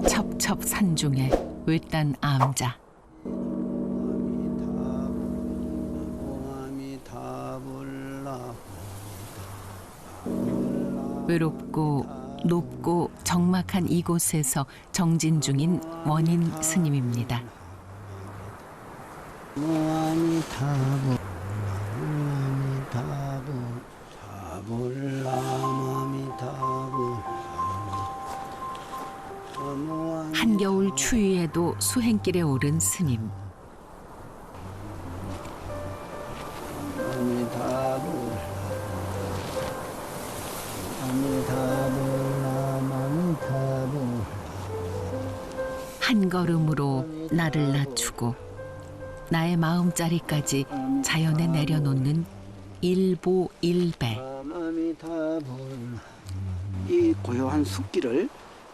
첩첩 산중에 외딴 암자. 외롭고 높고 적막한 이곳에서 정진 중인 원인 스님입니다. 한겨울 추위에도 수행길에 오른 스님. 한 걸음으로 나를 낮추고 나의 마음자리까지 자연에 내려놓는 일보일배. 이 고요한 숲길을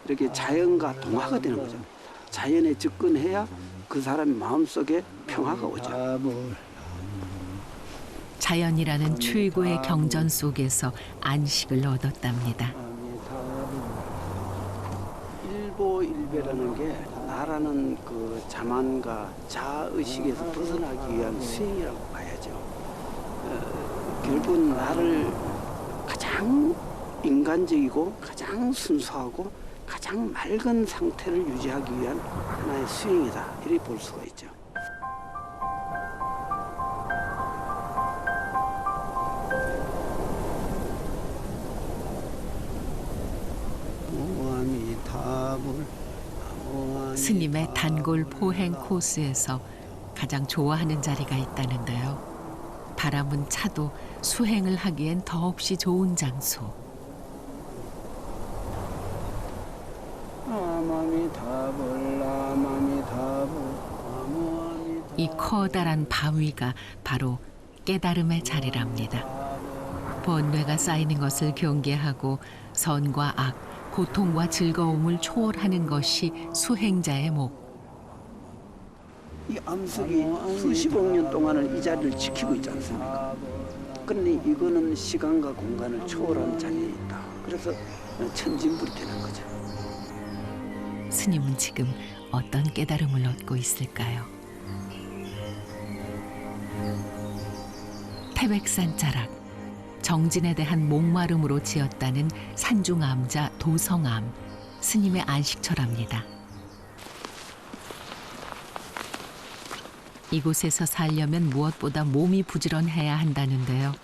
이렇게 자연과 동화가 되는 거죠. 자연에 접근해야 그 사람의 마음속에 평화가 오죠. 자연이라는 최고의 경전 속에서 안식을 얻었답니다. 일보일배라는 게 나라는 그 자만과 자의식에서 벗어나기 위한 수행이라고 봐야죠. 결국은 나를 가장 인간적이고 가장 순수하고 가장 맑은 상태를 유지하기 위한 하나의 수행이다. 이렇게 볼 수가 있죠. 스님의 단골 포행 코스에서 가장 좋아하는 자리가 있다는데요. 바람은 차도 수행을 하기엔 더없이 좋은 장소. 이 커다란 바위가 바로 깨달음의 자리랍니다. 번뇌가 쌓이는 것을 경계하고 선과 악, 고통과 즐거움을 초월하는 것이 수행자의 목. 이 암석이 수십억 년 동안을 이 자리를 지키고 있지 않습니까? 그런데 이거는 시간과 공간을 초월한 자리에 있다. 그래서 천진불이 되는 거죠. 스님은 지금 어떤 깨달음을 얻고 있을까요? 태백산 자락, 정진에 대한 목마름으로 지었다는 산중암자 도성암, 스님의 안식처랍니다. 이곳에서 살려면 무엇보다 몸이 부지런해야 한다는데요.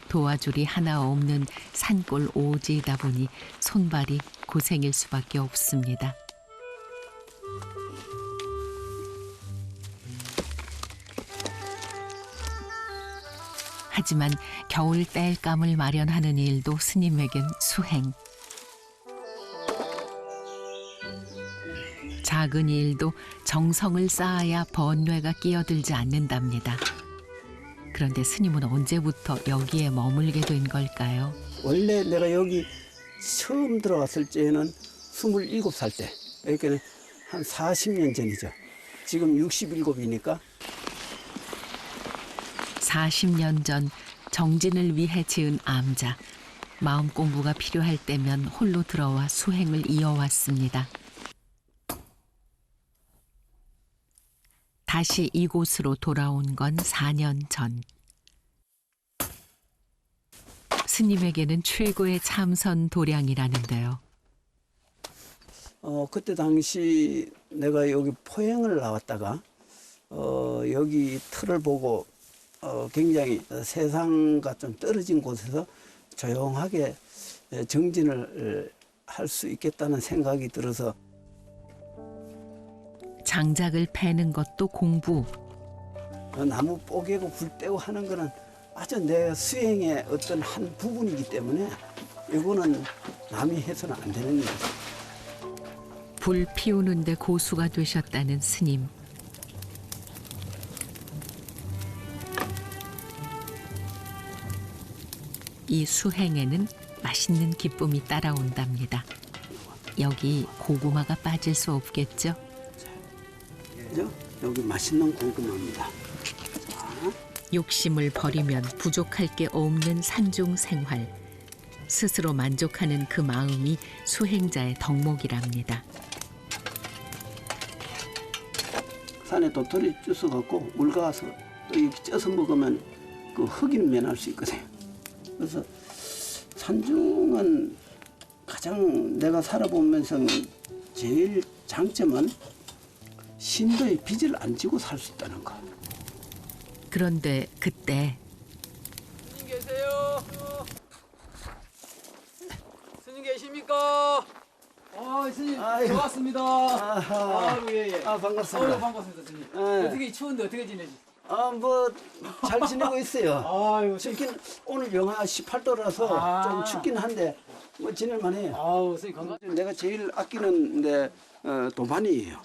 도와줄이 하나 없는 산골 오지이다 보니 손발이 고생일 수밖에 없습니다. 하지만 겨울 땔감을 마련하는 일도 스님에겐 수행. 작은 일도 정성을 쌓아야 번뇌가 끼어들지 않는답니다. 그런데 스님은 언제부터 여기에 머물게 된 걸까요? 원래 내가 여기 처음 들어왔을 때는 27살 때, 그러니까 한 40년 전이죠. 지금 67이니까. 40년 전 정진을 위해 지은 암자. 마음 공부가 필요할 때면 홀로 들어와 수행을 이어왔습니다. 다시 이곳으로 돌아온 건 4년 전. 스님에게는 최고의 참선 도량이라는데요. 그때 당시 내가 여기 포행을 나왔다가 여기 틀을 보고 굉장히 세상과 좀 떨어진 곳에서 조용하게 정진을 할 수 있겠다는 생각이 들어서 장작을 패는 것도 공부. 나무 뽀개고 불 떼고 하는 거는 아주 내 수행의 어떤 한 부분이기 때문에 이거는 남이 해서는 안 되는 일이죠. 불 피우는데 고수가 되셨다는 스님. 이 수행에는 맛있는 기쁨이 따라온답니다. 여기 고구마가 빠질 수 없겠죠? 여기 맛있는 고구마입니다. 욕심을 버리면 부족할 게 없는 산중 생활. 스스로 만족하는 그 마음이 수행자의 덕목이랍니다. 산에 도토리 주워 갖고 울가서 이렇게 쪄서 먹으면 그 흑인 면할 수 있거든요. 그래서 산중은 가장 내가 살아보면서 제일 장점은 신도의 빚을 안 지고 살 수 있다는 거. 그런데 그때 스님 계세요? 스님 계십니까? 스님 아이고. 좋았습니다. 아하. 예. 반갑습니다. 반갑습니다, 스님. 예. 어떻게 추운데 어떻게 지내지? 뭐 잘 지내고 있어요. 아유, 춥긴 오늘 영하 18도라서 아. 좀 춥긴 한데 뭐 지낼만해요. 아우, 스님 건강. 내가 제일 아끼는 내 도반이에요.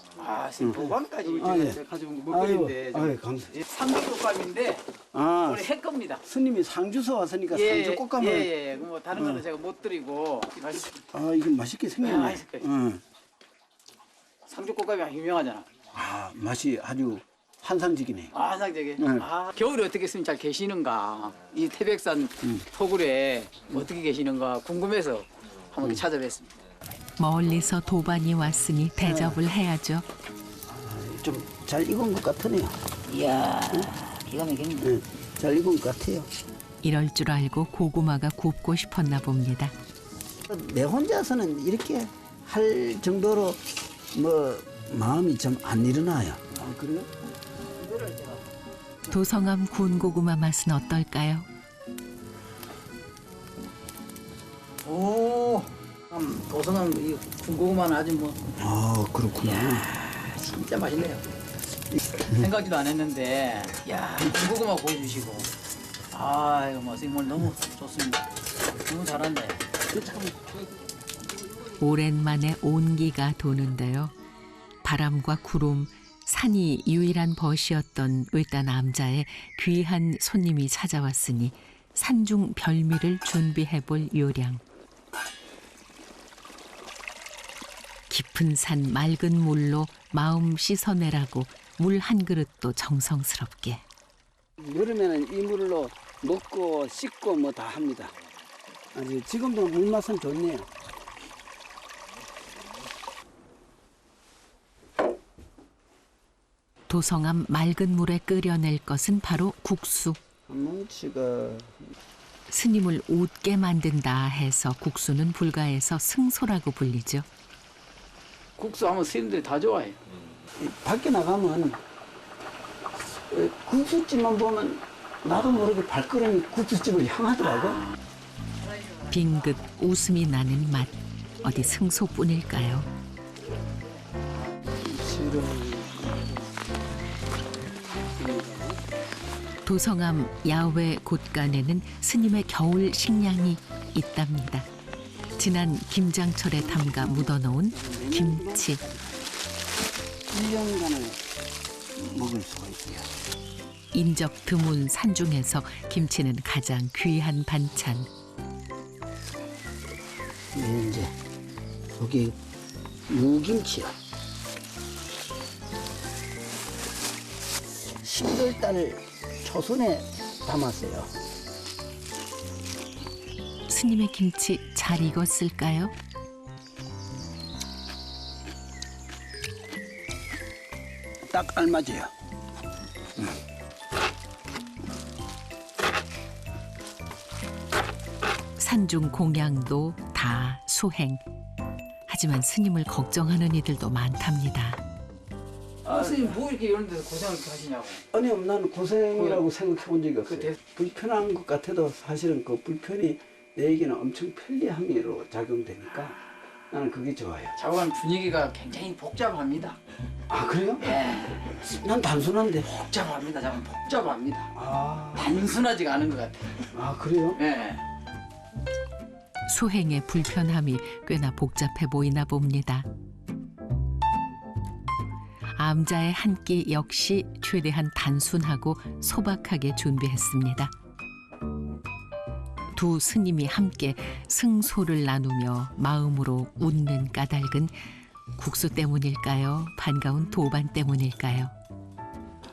스님 도반까지 아, 예. 제가 가지고 먹거리인데 아유, 감사합니다. 삼겹밥인데 아, 우리 해 겁니다. 스님이 상주서 왔으니까 상주 꽃감을. 예. 뭐 다른 거는 제가 못 드리고 이거 맛있게 생겼네. 맛있게. 상주 꽃감이 유명하잖아. 맛이 아주 환상적이네. 상적에. 네. 겨울에 어떻게 스님 잘 계시는가? 이 태백산 토굴에 어떻게 계시는가 궁금해서 한번 이렇게 찾아뵀습니다. 멀리서 도반이 왔으니 대접을 해야죠. 좀 잘 익은 것 같으네요. 이야, 기가 막히네. 잘 익은 것 같아요. 이럴 줄 알고 고구마가 굽고 싶었나 봅니다. 내 혼자서는 이렇게 할 정도로 뭐 마음이 좀 안 일어나요. 그래요? 도성암 구운 고구마 맛은 어떨까요? 도성암 이 군고구마는 아주 뭐 그렇구나. 진짜 맛있네요. 생각지도 안 했는데, 야, 군고구마 구워주시고, 이거 뭐 오늘 너무 좋습니다. 너무 잘한데. 오랜만에 온기가 도는데요. 바람과 구름, 산이 유일한 벗이었던 외따 남자의 귀한 손님이 찾아왔으니 산중 별미를 준비해볼 요량. 깊은 산 맑은 물로 마음 씻어내라고 물 한 그릇도 정성스럽게. 여름에는 이 물로 먹고 씻고 뭐 다 합니다. 아주 지금도 물 맛은 좋네요. 도성암 맑은 물에 끓여낼 것은 바로 국수. 한뭉치가 스님을 웃게 만든다 해서 국수는 불가에서 승소라고 불리죠. 국수 하면 스님들이 다 좋아해요. 밖에 나가면 국수집만 보면 나도 모르게 발걸음이 국수집을 향하더라고. 빙긋 웃음이 나는 맛. 어디 승소뿐일까요? 도성암 야외 곳간에는 스님의 겨울 식량이 있답니다. 지난 김장철에 담가 묻어놓은 김치. 1년간을 먹을 수가 있어요. 인적 드문 산중에서 김치는 가장 귀한 반찬. 이제 여기 무김치요. 11월 초순에 담았어요. 스님의 김치 잘 익었을까요? 딱 알맞아요. 산중 공양도 다 수행. 하지만 스님을 걱정하는 이들도 많답니다. 스님 뭐 이렇게 이런 데서 고생을 이렇게 하시냐고. 아니, 나는 고생이라고 생각해 본 적이 없어요. 그 불편한 것 같아도 사실은 그 불편이 내에게는 엄청 편리함으로 작용되니까 나는 그게 좋아요. 작업한 분위기가 굉장히 복잡합니다. 그래요? 예, 난 단순한데. 복잡합니다. 작업 복잡합니다. 아, 단순하지가 않은 것 같아요. 그래요? 예. 수행의 불편함이 꽤나 복잡해 보이나 봅니다. 암자의 한 끼 역시 최대한 단순하고 소박하게 준비했습니다. 두 스님이 함께 승소를 나누며 마음으로 웃는 까닭은 국수 때문일까요? 반가운 도반 때문일까요?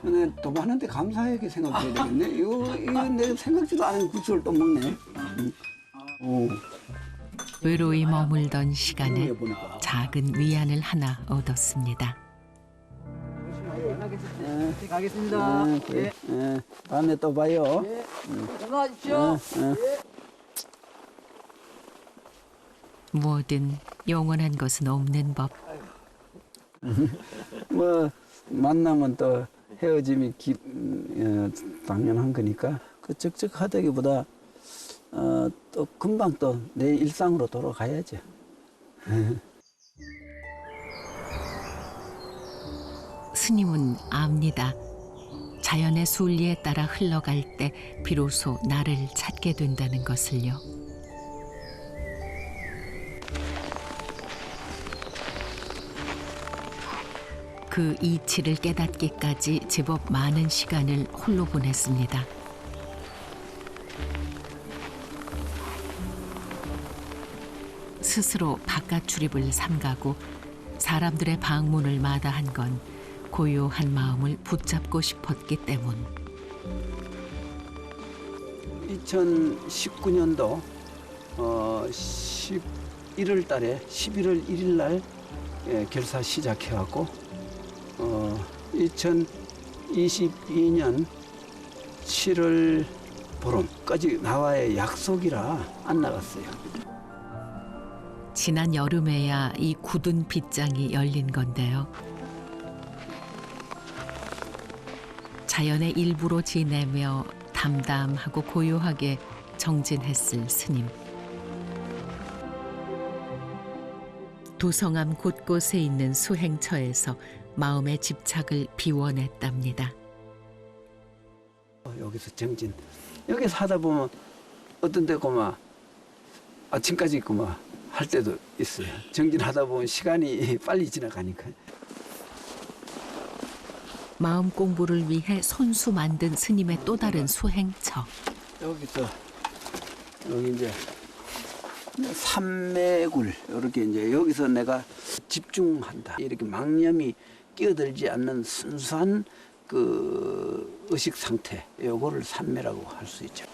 근데 도반한테 감사하게 생각해야 되겠네. 이거 내 생각지도 않은 국수를 또 먹네. 오, 외로이 머물던 시간에 보니까. 작은 위안을 하나 얻었습니다. 네, 가겠습니다. 그래. 다음에 또 봐요. 예. 건강하십시오. 뭐든 영원한 것은 없는 법. 뭐 만나면 또 헤어짐이 당연한 거니까 그 적적하다기보다 또 금방 또 내 일상으로 돌아가야죠. 스님은 압니다. 자연의 순리에 따라 흘러갈 때 비로소 나를 찾게 된다는 것을요. 그 이치를 깨닫기까지 제법 많은 시간을 홀로 보냈습니다. 스스로 바깥 출입을 삼가고 사람들의 방문을 마다한 건 고요한 마음을 붙잡고 싶었기 때문. 2019년도 11월 달에 11월 1일 날 결사 시작해갖고 2022년 7월 보름까지 나와의 약속이라 안 나갔어요. 지난 여름에야 이 굳은 빗장이 열린 건데요. 자연의 일부로 지내며 담담하고 고요하게 정진했을 스님. 도성암 곳곳에 있는 수행처에서 마음의 집착을 비워냈답니다. 여기서 정진. 여기서 하다 보면 어떤 데 고마 아침까지 고마 할 때도 있어요. 정진하다 보면 시간이 빨리 지나가니까. 마음 공부를 위해 손수 만든 스님의 또 다른 수행처. 여기서 여기 이제 삼매굴 이렇게 이제 여기서 내가 집중한다. 이렇게 망념이 끼어들지 않는 순수한 그 의식 상태. 요거를 삼매라고 할 수 있죠.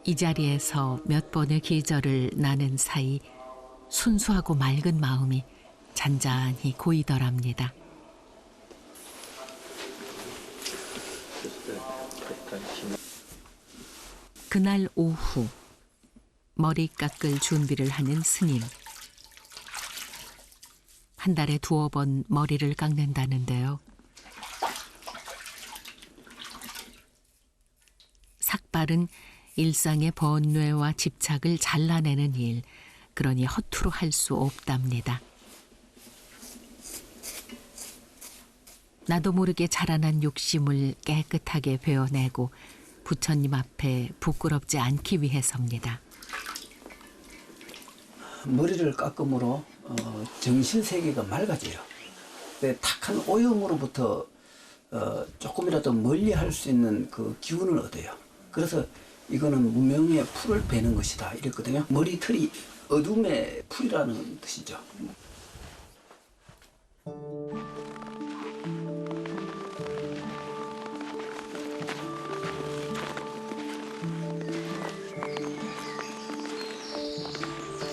이 자리에서 몇 번의 계절을 나는 사이 순수하고 맑은 마음이 잔잔히 고이더랍니다. 그날 오후 머리 깎을 준비를 하는 스님. 한 달에 2번 머리를 깎는다는데요. 삭발은 일상의 번뇌와 집착을 잘라내는 일, 그러니 허투루 할 수 없답니다. 나도 모르게 자라난 욕심을 깨끗하게 베어내고 부처님 앞에 부끄럽지 않기 위해서입니다. 머리를 깎음으로 정신세계가 맑아져요. 탁한 오염으로부터 조금이라도 멀리할 수 있는 그 기운을 얻어요. 그래서 이거는 무명의 풀을 베는 것이다 이랬거든요. 머리털이 어둠의 풀이라는 뜻이죠.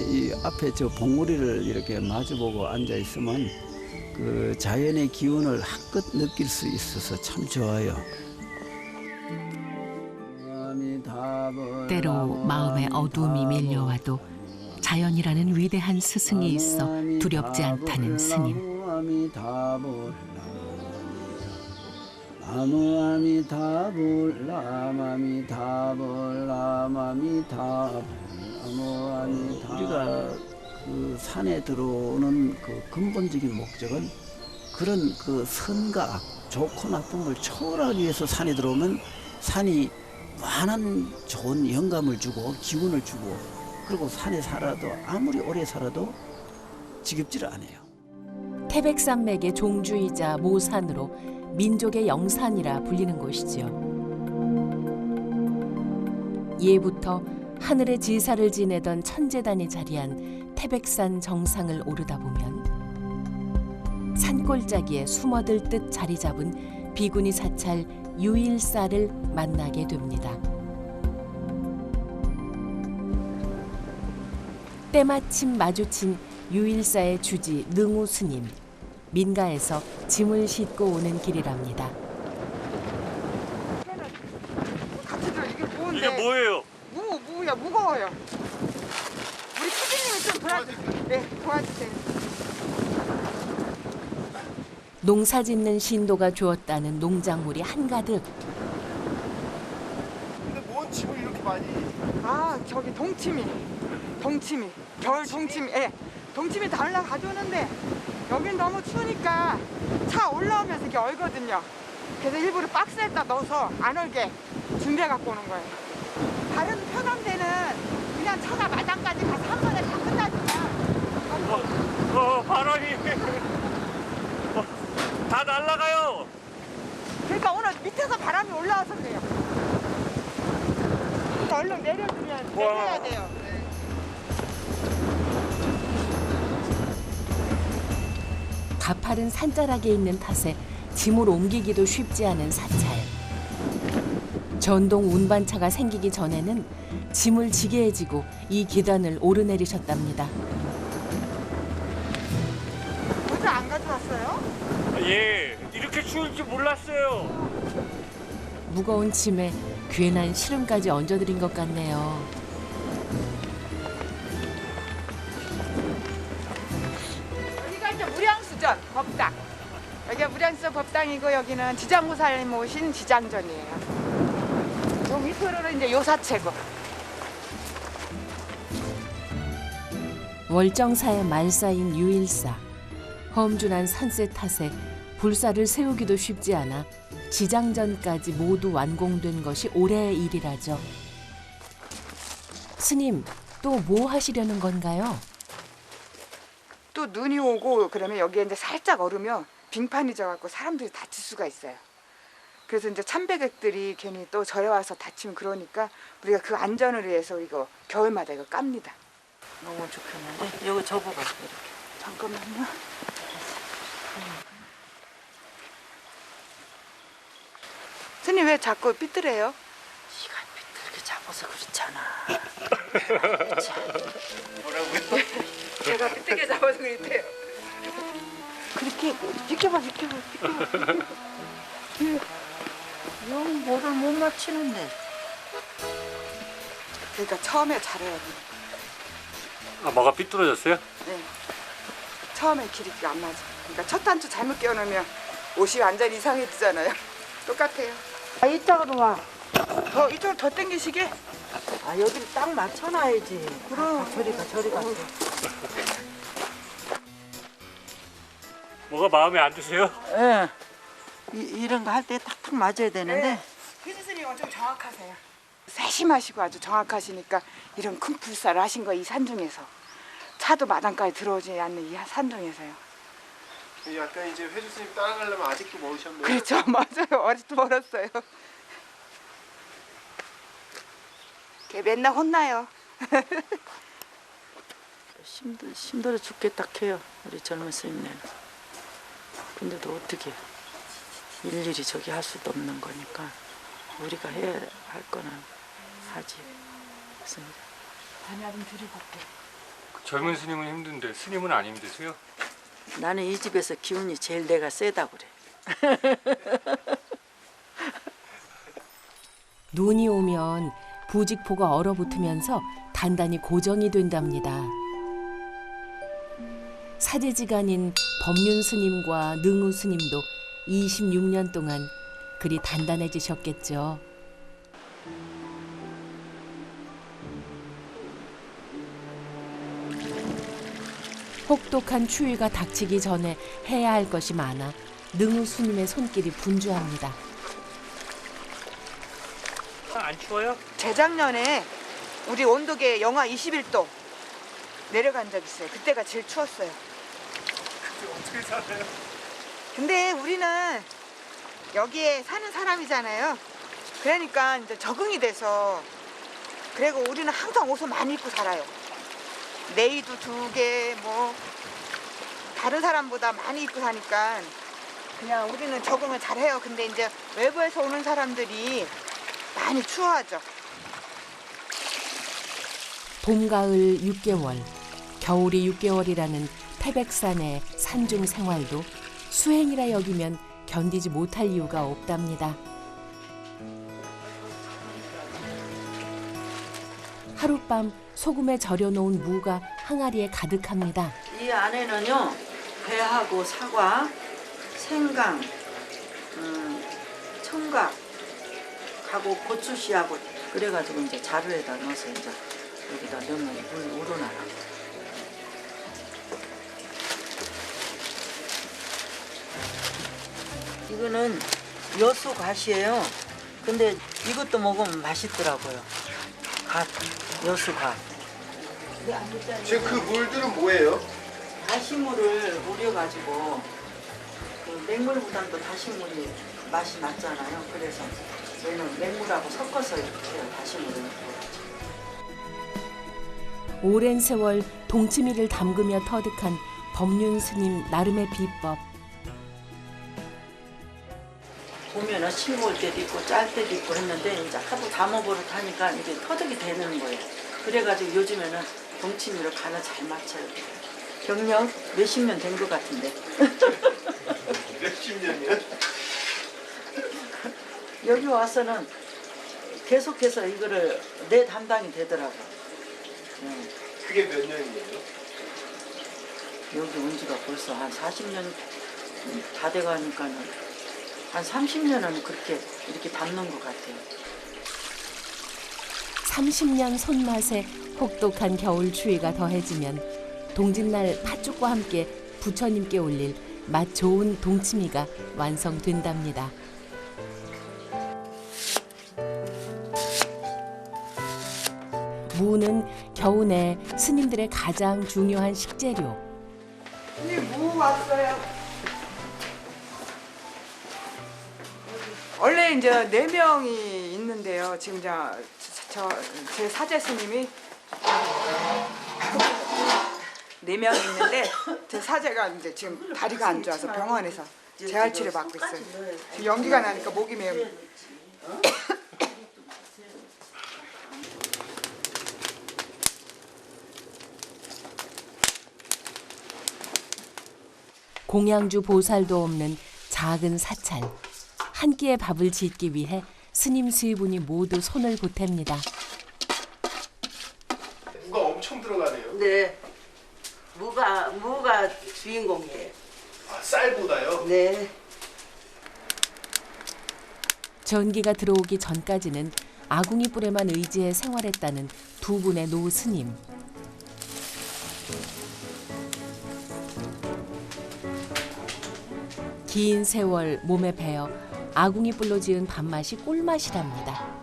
이 앞에 저 봉우리를 이렇게 마주보고 앉아 있으면 그 자연의 기운을 한껏 느낄 수 있어서 참 좋아요. 때로 마음에 어둠이 밀려와도 자연이라는 위대한 스승이 있어 두렵지 않다는 스님. 우리가 그 산에 들어오는 그 근본적인 목적은 그런 그 선과 악, 좋고 나쁨을 초월하기 위해서 산에 들어오면 산이 많은 좋은 영감을 주고 기운을 주고 그리고 산에 살아도 아무리 오래 살아도 지겹지를 않아요. 태백산맥의 종주이자 모산으로 민족의 영산이라 불리는 곳이지요. 예부터 하늘의 지사를 지내던 천재단이 자리한 태백산 정상을 오르다 보면 산골짜기에 숨어들 듯 자리 잡은 비구니 사찰 유일사를 만나게 됩니다. 때마침 마주친 유일사의 주지 능우 스님. 민가에서 짐을 싣고 오는 길이랍니다. 같이 들어. 이게 뭔데? 이게 뭐예요? 무야 무거워요. 우리 피디님이 좀 도와주세요. 네, 도와주세요. 농사 짓는 신도가 주었다는 농작물이 한가득. 근데 뭔 짐을 이렇게 많이? 아, 저기 동치미, 겨울 동치미, 예, 동치미 다 올라 가져오는데 여긴 너무 추우니까 차 올라오면서 이게 얼거든요. 그래서 일부러 박스에다 넣어서 안 얼게 준비해 갖고 오는 거예요. 다른 편한 데는 그냥 차가 마당까지 가서 한 번에 다 끝나지만 바람이 다 날아가요. 그러니까 오늘 밑에서 바람이 올라와서 그래요. 얼른 내려야 돼요. 가파른 산자락에 있는 탓에 짐을 옮기기도 쉽지 않은 사찰. 전동 운반차가 생기기 전에는 짐을 지게 지고 이 계단을 오르내리셨답니다. 모자 안 가져왔어요? 예, 이렇게 추울 줄 몰랐어요. 무거운 짐에 괜한 시름까지 얹어드린 것 같네요. 여기가 이제 무량수전 법당. 여기가 무량수전 법당이고 여기는 지장보살님 오신 지장전이에요. 요 밑으로는 이제 요사체고. 월정사의 말사인 유일사. 험준한 산세 탓에 불사를 세우기도 쉽지 않아 지장전까지 모두 완공된 것이 올해의 일이라죠. 스님, 또 뭐 하시려는 건가요? 또 눈이 오고 그러면 여기에 이제 살짝 얼으면 빙판이 져갖고 사람들이 다칠 수가 있어요. 그래서 이제 참배객들이 괜히 또 절에 와서 다치면 그러니까 우리가 그 안전을 위해서 이거 겨울마다 이거 깝니다. 너무 좋겠는데 여기 접어봐. 이렇게. 잠깐만요. 스님 왜 자꾸 삐뚤해요? 시간 삐뚤게 잡아서 그렇잖아. 그렇지. 제가 삐뚤게 잡아서 그랬대요. 그렇게 비켜봐. 영 뭐를 못 맞히는데. 그러니까 처음에 잘해야 돼. 아, 뭐가 삐뚤어졌어요? 네. 처음에 길이가 안 맞아. 그러니까 첫 단추 잘못 끼워놓으면 옷이 완전히 이상해지잖아요. 똑같아요. 아, 이쪽으로 와. 이쪽으로 더 당기시게? 아, 여기를 딱 맞춰놔야지. 그럼. 저리 가. 뭐가 마음에 안 드세요? 예. 이런 거 할 때 탁탁 맞아야 되는데. 피디스님은 좀 정확하세요. 세심하시고 아주 정확하시니까 이런 큰 불사를 하신 거 이 산중에서. 차도 마당까지 들어오지 않는 이 산중에서요. 약간 이제 회주 스님 따라가려면 아직도 멀으셨네요. 그렇죠. 맞아요. 아직도 멀었어요. 걔 맨날 혼나요. 힘들어 죽겠다 해요. 우리 젊은 스님네는. 근데도 어떻게 일일이 저기 할 수도 없는 거니까 우리가 해야 할 거는 하지. 그렇습니다. 다음에 좀 드리고 올게. 젊은 스님은 힘든데 스님은 안 힘드세요? 나는 이 집에서 기운이 제일 내가 세다고 그래. 눈이 오면 부직포가 얼어붙으면서 단단히 고정이 된답니다. 사제지간인 법륜 스님과 능우 스님도 26년 동안 그리 단단해지셨겠죠. 혹독한 추위가 닥치기 전에 해야 할 것이 많아 능우 스님의 손길이 분주합니다. 안 추워요? 재작년에 우리 온도계 영하 21도 내려간 적 있어요. 그때가 제일 추웠어요. 어떻게 살아요? 근데 우리는 여기에 사는 사람이잖아요. 그러니까 이제 적응이 돼서 그리고 우리는 항상 옷을 많이 입고 살아요. 네이도 2개 뭐 다른 사람보다 많이 입고 사니까 그냥 우리는 적응을 잘해요. 근데 이제 외부에서 오는 사람들이 많이 추워하죠. 봄, 가을 6개월 겨울이 6개월이라는 태백산의 산중 생활도 수행이라 여기면 견디지 못할 이유가 없답니다. 하룻밤 소금에 절여놓은 무가 항아리에 가득합니다. 이 안에는요, 배하고 사과, 생강, 청각, 하고 고추씨하고 그래가지고 이제 자루에다 넣어서 이제 여기다 넣으면 물 우러나라. 이거는 여수갓이에요. 근데 이것도 먹으면 맛있더라고요. 갓, 여수갓. 지금 그 물들은 뭐예요? 다시물을 우려가지고 그 맹물보다도 다시물이 맛이 낫잖아요. 그래서 저희는 맹물하고 섞어서 이렇게 해요. 다시물을 넣고. 오랜 세월 동치미를 담그며 터득한 법륜 스님 나름의 비법. 보면은 싱거울 때도 있고 짤 때도 있고 했는데 이제 하도 담아버릇 하니까 이게 터득이 되는 거예요. 그래가지고 요즘에는 동치미를 간을 잘 맞춰요. 경력 몇십 년 된 것 같은데. 몇십 년이요? 여기 와서는 계속해서 이거를 내 담당이 되더라고요. 그게 몇 년이에요? 여기 온 지가 벌써 한 40년 다 돼가니까는 한 30년은 그렇게 이렇게 담는 것 같아요. 30년 손맛에 혹독한 겨울 추위가 더해지면 동짓날 팥죽과 함께 부처님께 올릴 맛 좋은 동치미가 완성된답니다. 무는 겨우내 스님들의 가장 중요한 식재료. 무 왔어요. 원래 이제 4명이 있는데요. 지금 제 사제 스님이 4명이 있는데 제 사제가 이제 지금 다리가 안 좋아서 병원에서 재활 치료 받고 있어요. 지금 연기가 나니까 목이 메요. 공양주 보살도 없는 작은 사찰. 한 끼의 밥을 짓기 위해 스님 세 분이 모두 손을 보탭니다. 무가 엄청 들어가네요. 네. 무가 주인공이에요. 아, 쌀보다요? 네. 전기가 들어오기 전까지는 아궁이 뿔에만 의지해 생활했다는 두 분의 노 스님. 긴 세월 몸에 배어 아궁이 뿔로 지은 밥맛이 꿀맛이랍니다.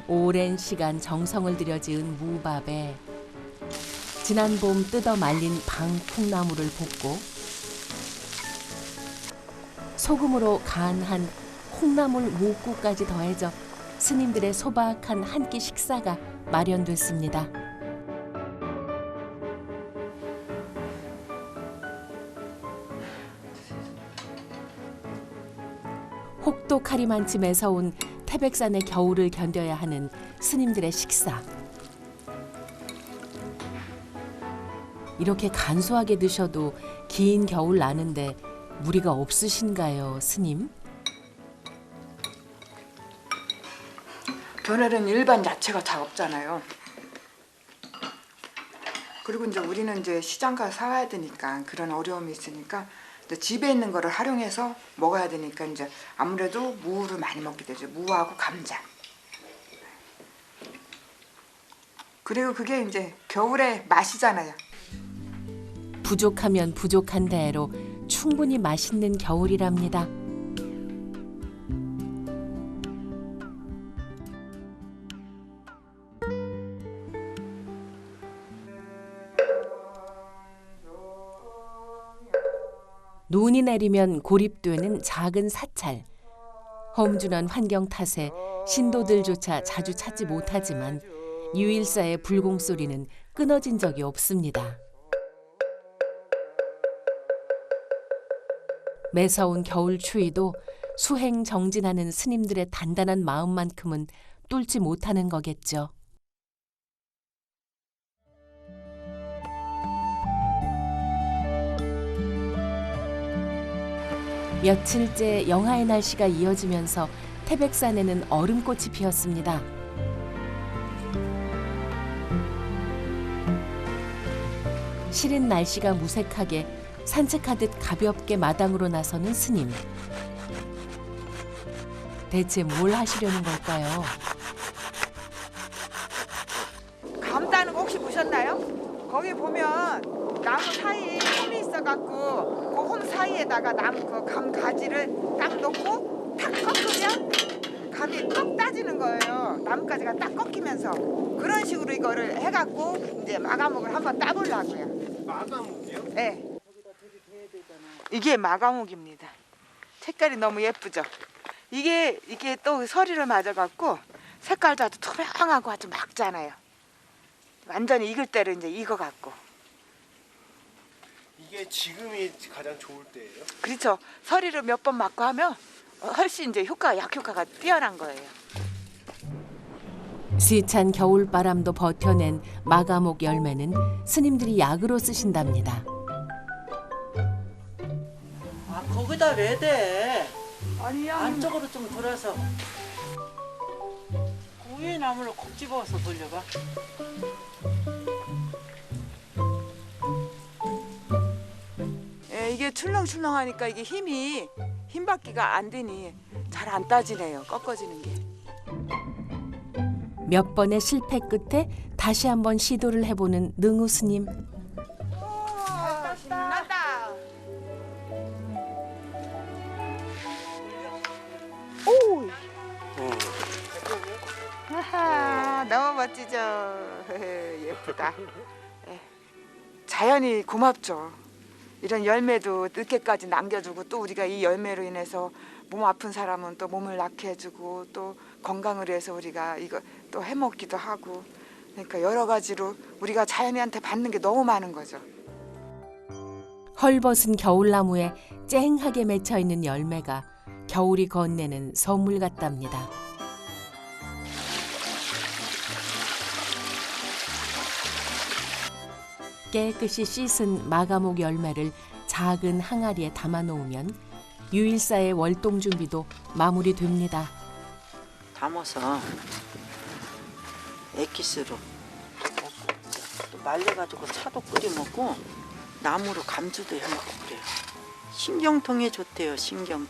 오랜 시간 정성을 들여 지은 무밥에 지난 봄 뜯어 말린 방풍나무를 볶고 소금으로 간한 콩나물 무국까지 더해져 스님들의 소박한 한 끼 식사가 마련됐습니다. 혹독하리 만치 매서운 태백산의 겨울을 견뎌야 하는 스님들의 식사. 이렇게 간소하게 드셔도 긴 겨울 나는데 무리가 없으신가요, 스님? 겨울에는 일반 야채가 잘 없잖아요. 그리고 이제 우리는 이제 시장 가서 사와야 되니까 그런 어려움이 있으니까 집에 있는 거를 활용해서 먹어야 되니까 이제 아무래도 무를 많이 먹게 되죠. 무하고 감자. 그리고 그게 이제 겨울의 맛이잖아요. 부족하면 부족한 대로 충분히 맛있는 겨울이랍니다. 눈이 내리면 고립되는 작은 사찰. 험준한 환경 탓에 신도들조차 자주 찾지 못하지만 유일사의 불공소리는 끊어진 적이 없습니다. 매서운 겨울 추위도 수행 정진하는 스님들의 단단한 마음만큼은 뚫지 못하는 거겠죠. 며칠째 영하의 날씨가 이어지면서 태백산에는 얼음꽃이 피었습니다. 시린 날씨가 무색하게 산책하듯 가볍게 마당으로 나서는 스님. 대체 뭘 하시려는 걸까요? 감 따는 거 혹시 보셨나요? 거기 보면 나무 사이에 홈이 있어갖고 그 홈 사이에다가 나무 그 감 가지를 딱 놓고 탁 꺾으면 감이 뚝 따지는 거예요. 나뭇가지가 딱 꺾이면서 그런 식으로 이거를 해갖고 이제 마감목을 한번 따보려고요. 마감목이요? 네. 이게 마감목입니다. 색깔이 너무 예쁘죠? 이게 또 서리를 맞아갖고 색깔도 아주 투명하고 아주 맑잖아요. 완전히 익을 때를 이제 익어갖고. 이게 지금이 가장 좋을 때예요? 그렇죠. 서리를 몇 번 맞고 하면 훨씬 이제 약효과가 뛰어난 거예요. 시찬 겨울바람도 버텨낸 마가목 열매는 스님들이 약으로 쓰신답니다. 아, 거기다 왜 대? 아니야. 안쪽으로 좀 돌아서. 그 위에 나무를 콕 집어서 돌려봐. 예, 이게 출렁출렁하니까 이게 힘 받기가 안 되니 잘 안 따지네요. 꺾어지는 게. 몇 번의 실패 끝에 다시 한번 시도를 해보는 능우 스님. 신난다. 오. 하하, 너무 멋지죠. 예쁘다. 예. 자연이 고맙죠. 이런 열매도 늦게까지 남겨주고 또 우리가 이 열매로 인해서 몸 아픈 사람은 또 몸을 낫게 해주고 또 건강을 위해서 우리가 이거 또 해먹기도 하고 그러니까 여러 가지로 우리가 자연이한테 받는 게 너무 많은 거죠. 헐벗은 겨울나무에 쨍하게 맺혀있는 열매가 겨울이 건네는 선물 같답니다. 깨끗이 씻은 마가목 열매를 작은 항아리에 담아놓으면 유일사의 월동 준비도 마무리됩니다. 담아서 액기스로 또 말려가지고 차도 끓여 먹고 나무로 감주도 해 먹고 그래요. 신경통에 좋대요. 신경통.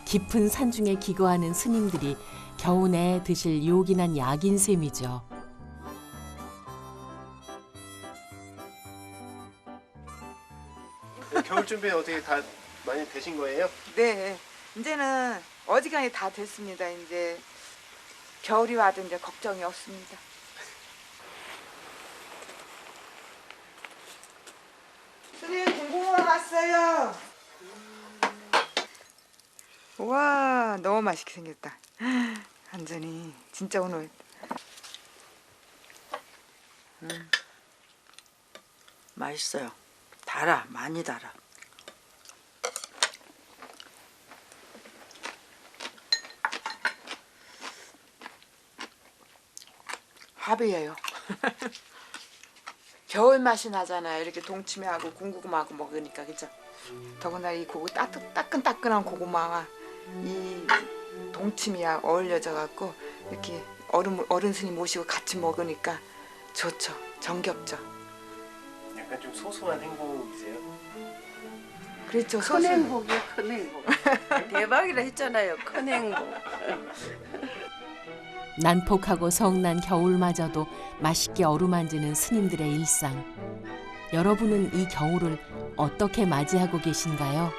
깊은 산중에 기거하는 스님들이 겨우 내에 드실 요긴한 약인 셈이죠. 겨울 준비는 어떻게 다 많이 되신 거예요? 네, 이제는 어지간히 다 됐습니다. 이제 겨울이 와도 이제 걱정이 없습니다. 선생님 공공으로 왔어요. 와, 너무 맛있게 생겼다. 완전히 진짜 오늘. 맛있어요. 달아. 많이 달아. 밥이에요. 겨울 맛이 나잖아요. 이렇게 동치미하고 군고구마하고 먹으니까 그죠? 더구나 이 따끈따끈한 고구마와 이 동치미와 어울려져 갖고 이렇게 어른 스님 모시고 같이 먹으니까 좋죠. 정겹죠. 약간 좀 소소한 행복이세요? 그렇죠. 큰 행복이요. 큰 행복. 대박이라 했잖아요. 큰 행복. 난폭하고 성난 겨울마저도 맛있게 어루만지는 스님들의 일상. 여러분은 이 겨울을 어떻게 맞이하고 계신가요?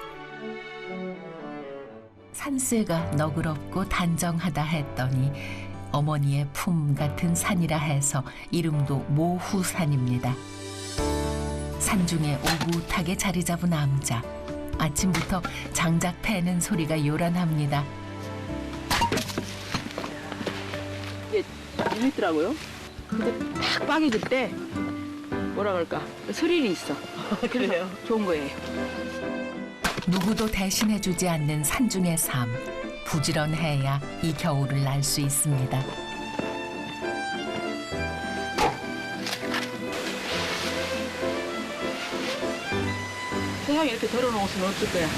산세가 너그럽고 단정하다 했더니 어머니의 품 같은 산이라 해서 이름도 모후산입니다. 산중에 오붓하게 자리 잡은 남자. 아침부터 장작 패는 소리가 요란합니다. 이게 재밌더라고요. 근데 딱 빠개질 때 뭐라 그럴까 스릴이 있어. 그래요? 좋은 거예요. 누구도 대신해주지 않는 산중의 삶. 부지런해야 이 겨울을 날 수 있습니다. 세상에 이렇게 더러운 옷은 어떨 거야?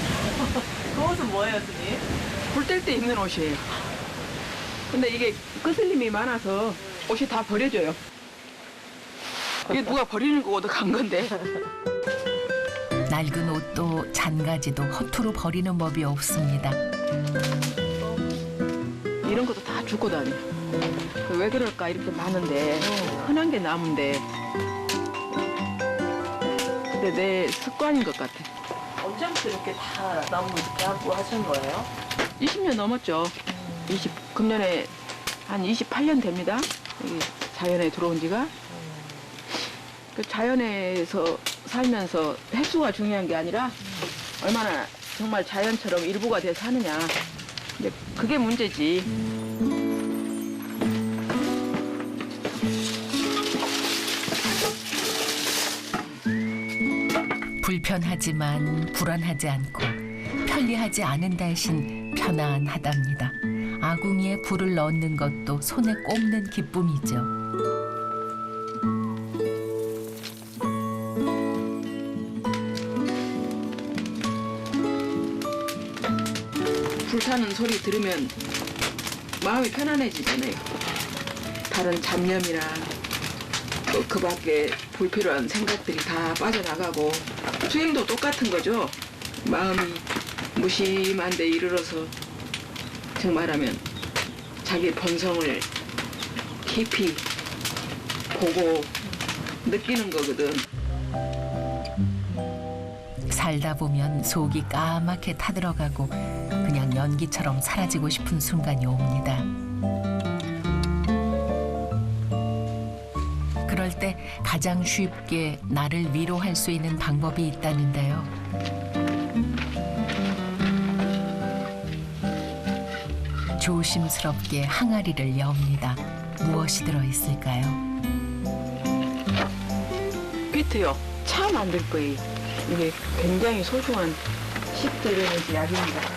그 옷은 뭐예요, 스님? 불 뗄 때 입는 옷이에요. 근데 이게 거슬림이 많아서 옷이 다 버려져요. 이게 누가 버리는 거 얻어 간 건데. 낡은 옷도 잔가지도 허투루 버리는 법이 없습니다. 이런 것도 다 죽고 다녀. 왜 그럴까 이렇게 많은데 흔한 게 남은데. 근데 내 습관인 것 같아. 언제부터 이렇게 다 나무 이렇게 하고 하신 거예요? 20년 넘었죠. 금년에 한 28년 됩니다. 여기 자연에 들어온 지가. 그 자연에서 살면서 횟수가 중요한 게 아니라 얼마나 정말 자연처럼 일부가 돼서 사느냐. 근데 그게 문제지. 불편하지만 불안하지 않고 편리하지 않은 대신 편안하답니다. 아궁이에 불을 넣는 것도 손에 꼽는 기쁨이죠. 불타는 소리 들으면 마음이 편안해지잖아요. 다른 잡념이나 또 그 밖에 불필요한 생각들이 다 빠져나가고 수행도 똑같은 거죠. 마음이 무심한 데 이르러서 정말하면 자기 본성을 깊이 보고 느끼는 거거든. 살다 보면 속이 까맣게 타들어가고 그냥 연기처럼 사라지고 싶은 순간이 옵니다. 그럴 때 가장 쉽게 나를 위로할 수 있는 방법이 있다는데요. 조심스럽게 항아리를 엽니다. 무엇이 들어있을까요? 비트요. 차 만들 거예요. 이게 굉장히 소중한 10대 약입니다.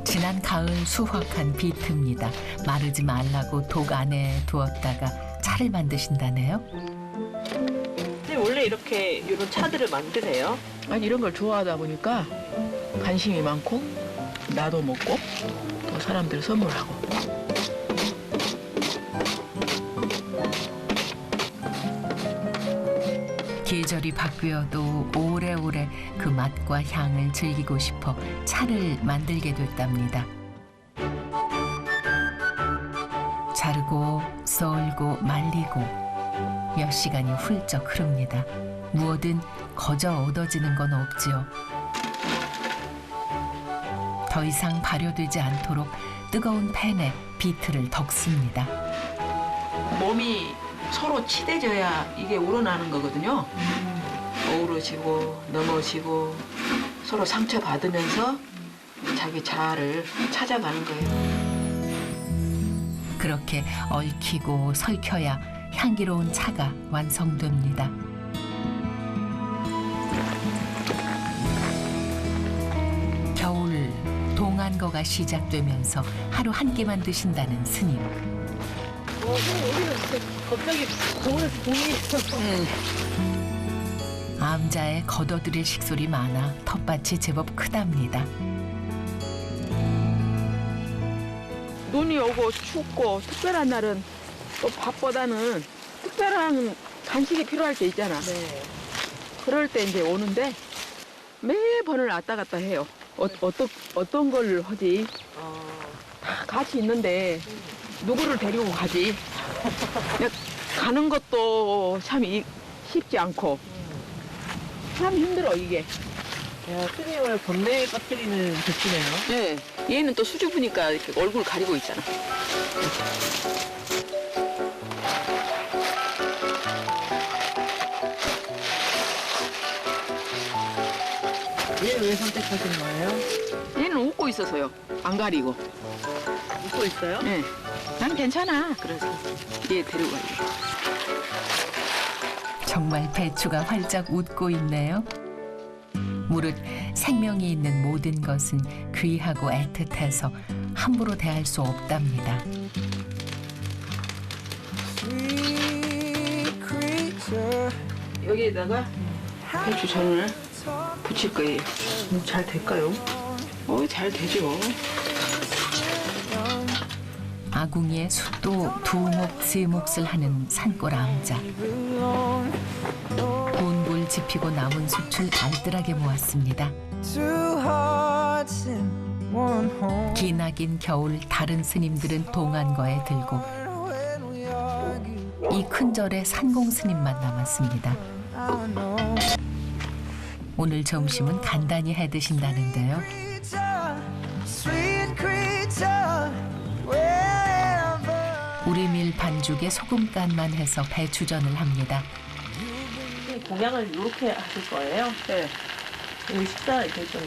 지난 가을 수확한 비트입니다. 마르지 말라고 독 안에 두었다가 차를 만드신다네요. 근데 원래 이렇게 이런 차들을 만드세요? 아니 이런 걸 좋아하다 보니까 관심이 많고 나도 먹고 또 사람들 선물하고. 계절이 바뀌어도 오래오래 그 맛과 향을 즐기고 싶어 차를 만들게 됐답니다. 자르고 썰고 말리고 몇 시간이 훌쩍 흐릅니다. 무엇든 거저 얻어지는 건 없지요. 더 이상 발효되지 않도록 뜨거운 팬에 비트를 덕습니다. 몸이 서로 치대져야 이게 우러나는 거거든요. 어우러지고 넘어지고 서로 상처받으면서 자기 자아를 찾아가는 거예요. 그렇게 얽히고 설켜야 향기로운 차가 완성됩니다. 겨울 동안거가 시작되면서 하루 한 끼만 드신다는 스님. 갑자기 거울에서 봄이 암자에 걷어들일 식솔이 많아 텃밭이 제법 크답니다. 눈이 오고 춥고 특별한 날은 또 밥보다는 특별한 간식이 필요할 때 있잖아. 네. 그럴 때 이제 오는데 매번을 왔다 갔다 해요. 어떤 걸 하지? 다 같이 있는데 누구를 데리고 가지? 가는 것도 참 쉽지 않고 참 힘들어 이게. 야, 스님을 번뇌에 빠뜨리는 글씨네요. 네, 얘는 또 수줍으니까 이렇게 얼굴 가리고 있잖아. 얘를 왜 선택하신 거예요? 얘는 웃고 있어서요. 안 가리고. 웃고 있어요? 네, 난 괜찮아. 그래서 얘 데리고 가요. 정말 배추가 활짝 웃고 있네요. 무릇 생명이 있는 모든 것은 귀하고 애틋해서 함부로 대할 수 없답니다. 여기에다가 배추전을 부칠 거예요. 잘 될까요? 잘 되죠. 아궁이에 숯도 두 몫, 세 몫을 하는 산골 암자. 곤골 지피고 남은 숯을 알뜰하게 모았습니다. 기나긴 겨울 다른 스님들은 동안거에 들고 이 큰 절에 산공 스님만 남았습니다. 오늘 점심은 간단히 해 드신다는데요. 우리밀 반죽에 소금간만 해서 배추전을 합니다. 공양을 이렇게 하실 거예요? 네. 이 식사 이렇게 좀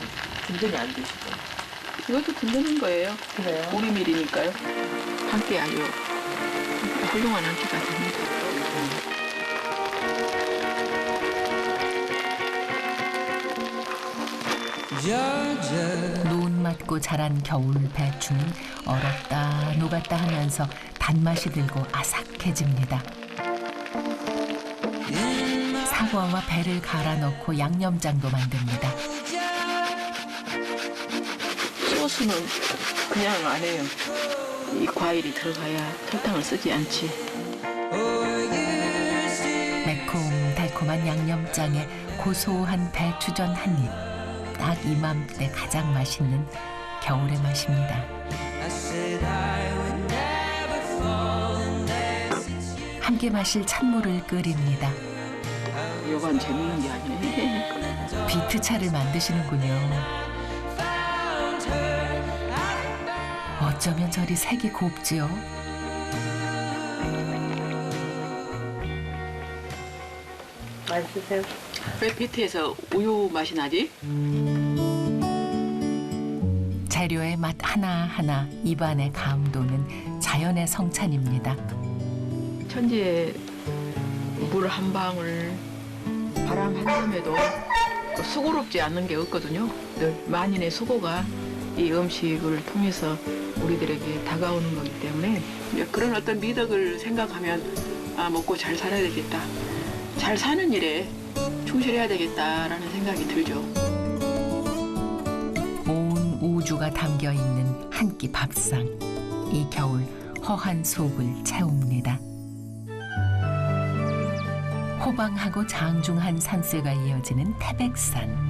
든든히 안 드시고. 이것도 든든한 거예요. 그래요? 우리밀이니까요. 한 끼 아주 훌륭한 한 끼가 됩니다. 노은 맞고 자란 겨울 배추는 얼었다 녹았다 하면서 단맛이 들고 아삭해집니다. 사과와 배를 갈아 넣고 양념장도 만듭니다. 소스는 그냥 안 해요. 이 과일이 들어가야 설탕을 쓰지 않지. 매콤 달콤한 양념장에 고소한 배추전 한 입. 딱 이맘때 가장 맛있는 겨울의 맛입니다. 함께 마실 찬물을 끓입니다. 이건 재밌는 게 아니네. 비트차를 만드시는군요. 어쩌면 저리 색이 곱지요. 맛있으세요? 왜 비트에서 우유 맛이 나지? 재료의 맛 하나하나 입안에 감도는 자연의 성찬입니다. 천지에 물 한 방울, 바람 한 줌에도 수고롭지 않는 게 없거든요. 늘 만인의 수고가 이 음식을 통해서 우리들에게 다가오는 거기 때문에 그런 어떤 미덕을 생각하면 먹고 잘 살아야 되겠다. 잘 사는 일에 충실해야 되겠다라는 생각이 들죠. 온 우주가 담겨 있는 한 끼 밥상. 이 겨울 허한 속을 채웁니다. 호방하고 장중한 산세가 이어지는 태백산.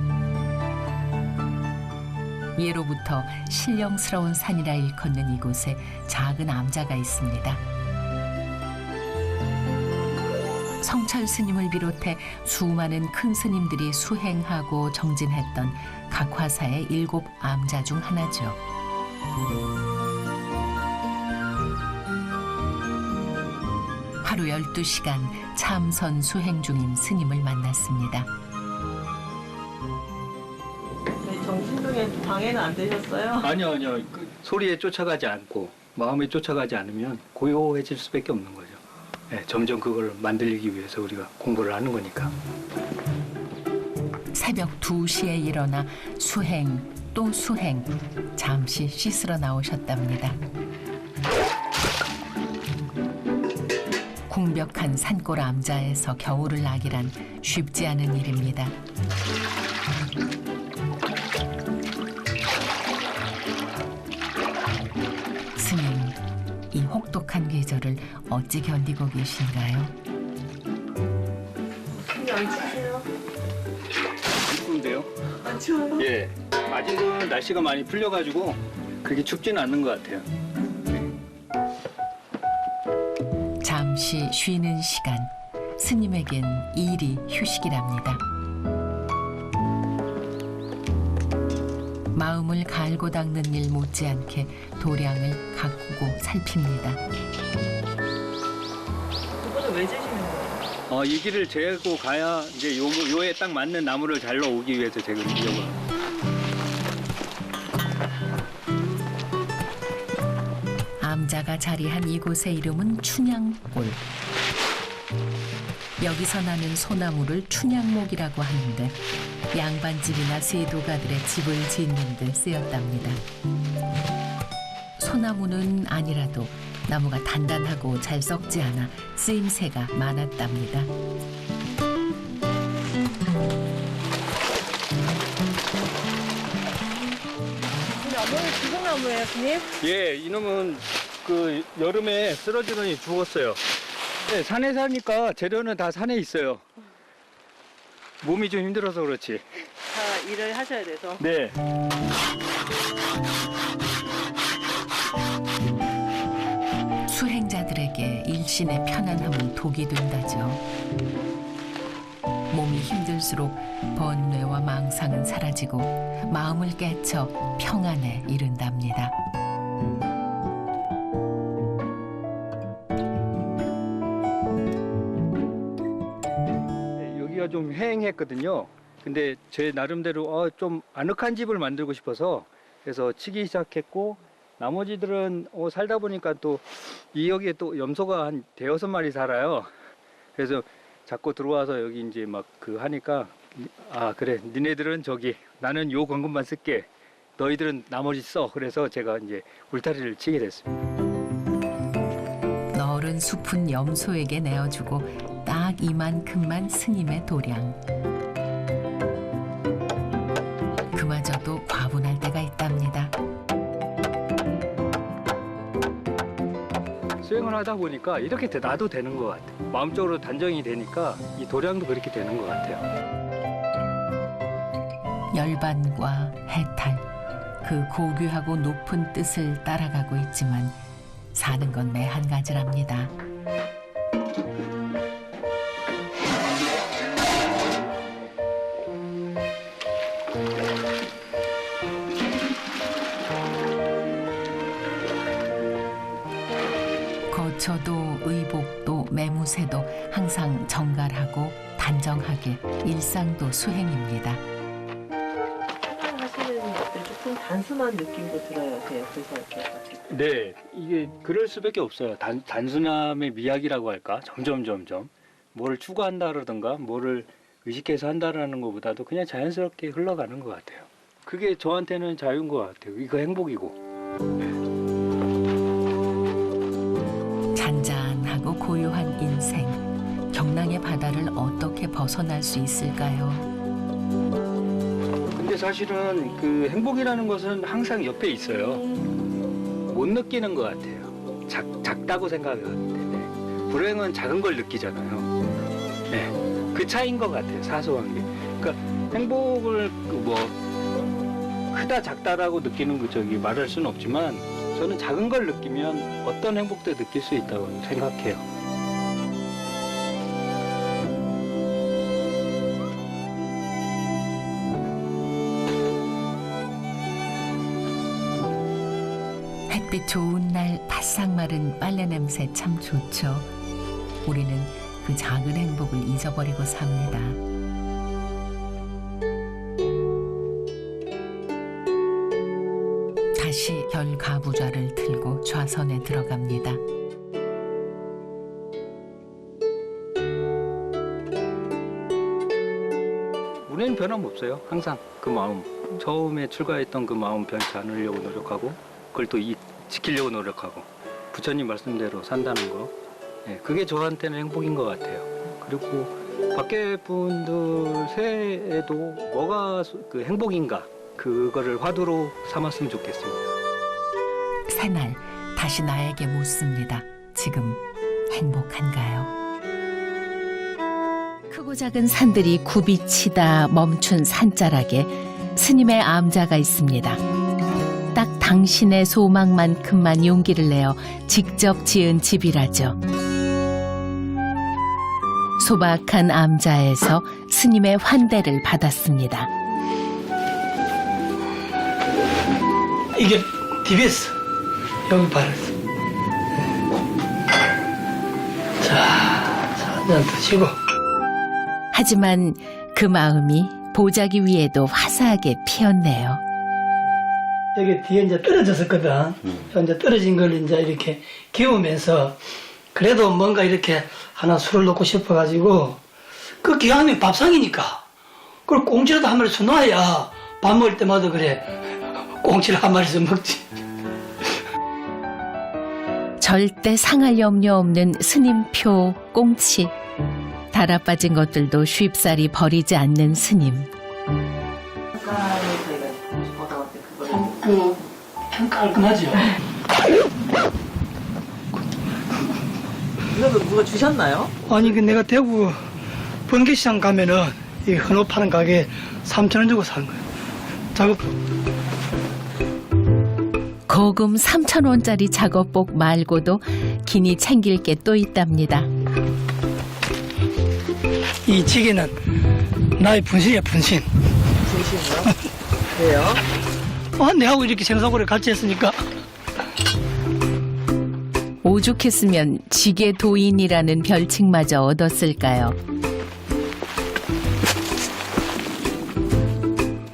예로부터 신령스러운 산이라 일컫는 이곳에 작은 암자가 있습니다. 성철 스님을 비롯해 수많은 큰 스님들이 수행하고 정진했던 각화사의 7 암자 중 하나죠. 하루 12시간 참선 수행 중인 스님을 만났습니다. 정신동에 방해는 안 되셨어요? 아니요. 그 소리에 쫓아가지 않고 마음에 쫓아가지 않으면 고요해질 수밖에 없는 거죠. 네, 점점 그걸 만들기 위해서 우리가 공부를 하는 거니까. 새벽 2시에 일어나 수행 또 수행. 잠시 씻으러 나오셨답니다. 궁벽한 산골 암자에서 겨울을 낙이란 쉽지 않은 일입니다. 스님, 이 혹독한 계절을 어찌 견디고 계신가요? 안 추세요? 이쁜데요? 안 추워요? 예. 맞은 거는 날씨가 많이 풀려가지고 그렇게 춥지는 않는 것 같아요. 잠시 쉬는 시간. 스님에겐 일이 휴식이랍니다. 마음을 갈고 닦는 일 못지않게 도량을 가꾸고 살핍니다. 그거는 왜 재시는 거예요? 이 길을 재고 가야 이제 요에 딱 맞는 나무를 잘러 오기 위해서 제가 이려고 합니다. 암자가 자리한 이곳의 이름은 춘향골. 여기서 나는 소나무를 춘향목이라고 하는데 양반집이나 세도가들의 집을 짓는 데 쓰였답니다. 소나무는 아니라도 나무가 단단하고 잘 썩지 않아 쓰임새가 많았답니다. 구공나무예요, 스님? 예, 이놈은 그 여름에 쓰러지더니 죽었어요. 네, 산에 사니까 재료는 다 산에 있어요. 몸이 좀 힘들어서 그렇지. 다 일을 하셔야 돼서. 네. 수행자들에게 일신의 편안함은 독이 된다죠. 몸이 힘들수록 번뇌와 망상은 사라지고 마음을 깨쳐 평안에 이른답니다. 여기가 좀 휑했거든요. 근데 제 나름대로 좀 아늑한 집을 만들고 싶어서 그래서 치기 시작했고, 나머지들은 살다 보니까 또 이 여기에 또 염소가 한 5-6마리 살아요. 그래서 자꾸 들어와서 여기 이제 막 그 하니까, 그래, 니네들은 저기, 나는 요 공간만 쓸게, 너희들은 나머지 써. 그래서 제가 이제 울타리를 치게 됐습니다. 너른 숲은 염소에게 내어주고 딱 이만큼만 스님의 도량. 그마저도 과분할 때가 있답니다. 수행을 하다 보니까 이렇게 놔도 되는 것 같아요. 마음적으로 단정이 되니까 이 도량도 그렇게 되는 것 같아요. 열반과 해탈, 그 고귀하고 높은 뜻을 따라가고 있지만 사는 건 매 한 가지랍니다. 거처도 의복도 매무새도 항상 정갈하고 단정하게 일상도 수행입니다. 하시는 것들 조금 단순한 느낌도 들어요, 그래서 이렇게. 네, 이게 그럴 수밖에 없어요. 단순함의 미학이라고 할까? 점점 뭐를 추구한다 그러던가 뭐를 의식해서 한다라는 것보다도 그냥 자연스럽게 흘러가는 것 같아요. 그게 저한테는 자유인 것 같아요. 이거 행복이고. 잔잔하고 고요한 인생, 경랑의 바다를 어떻게 벗어날 수 있을까요? 근데 사실은 그 행복이라는 것은 항상 옆에 있어요. 못 느끼는 것 같아요. 작다고 생각하는데, 네. 불행은 작은 걸 느끼잖아요. 네, 그 차이인 것 같아요. 사소한 게. 그러니까 행복을 크다 작다라고 느끼는 거 말할 수는 없지만, 저는 작은 걸 느끼면 어떤 행복도 느낄 수 있다고 생각해요. 햇빛 좋은 날 바싹 마른 빨래 냄새 참 좋죠. 우리는 그 작은 행복을 잊어버리고 삽니다. 다시 결가부좌를 들고 좌선에 들어갑니다. 우리는 변함없어요. 항상 그 마음, 처음에 출가했던 그 마음 변치 않으려고 노력하고, 그걸 또 지키려고 노력하고, 부처님 말씀대로 산다는 거, 네, 그게 저한테는 행복인 것 같아요. 그리고 밖에 분들 새에도 뭐가 그 행복인가, 그거를 화두로 삼았으면 좋겠습니다. 새날 다시 나에게 묻습니다. 지금 행복한가요? 크고 작은 산들이 굽이치다 멈춘 산자락에 스님의 암자가 있습니다. 딱 당신의 소망만큼만 용기를 내어 직접 지은 집이라죠. 소박한 암자에서 스님의 환대를 받았습니다. 이게 TBS 여기 바르스. 자, 한잔 드시고. 하지만 그 마음이 보자기 위에도 화사하게 피었네요. 여기 뒤에 이제 떨어졌었거든. 이제 떨어진 걸 이제 이렇게 기우면서 그래도 뭔가 이렇게 하나 술을 넣고 싶어가지고, 그 기왕이면 밥상이니까 그걸 꽁치라도 한 마리 주놔야 밥 먹을 때마다 그래 꽁치를 한 마리씩 먹지. 절대 상할 염려 없는 스님표 꽁치. 달아빠진 것들도 쉽사리 버리지 않는 스님. 참 깔끔하죠. 이거는 누가 주셨나요? 아니 그 내가 대구 번개시장 가면은 이 헌옷 파는 가게에 3,000원 주고 산 거예요. 작업복. 고금 3,000원짜리 작업복 말고도 기니 챙길 게 또 있답니다. 이 지게는 나의 분신이야 분신. 분신이요? 왜요? 내하고 이렇게 생사고를 같이 했으니까. 오죽했으면 지게 도인이라는 별칭마저 얻었을까요?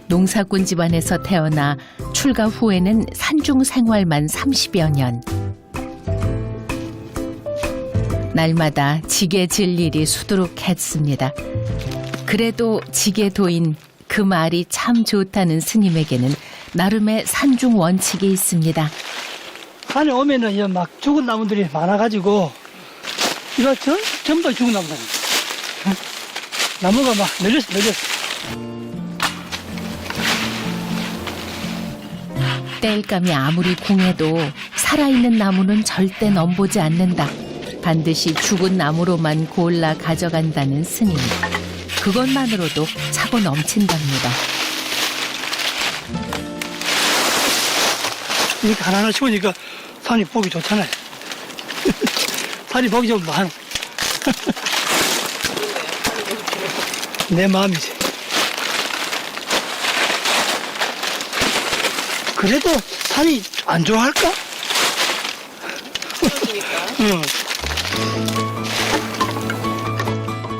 농사꾼 집안에서 태어나 출가 후에는 산중 생활만 30여 년. 날마다 지게 질 일이 수두룩했습니다. 그래도 지게 도인 그 말이 참 좋다는 스님에게는 나름의 산중 원칙이 있습니다. 산에 오면은 이제 막 죽은 나무들이 많아가지고 이거 전부 죽은 나무다. 나무가 막 늘렸어. 땔감이 아무리 궁해도 살아있는 나무는 절대 넘보지 않는다. 반드시 죽은 나무로만 골라 가져간다는 스님. 그것만으로도 차고 넘친답니다. 이렇게 하나하나 치우니까 산이 보기 좋잖아요. 산이 보기 좋으면 많아. 내 마음이지. 그래도 산이 안 좋아할까? 응.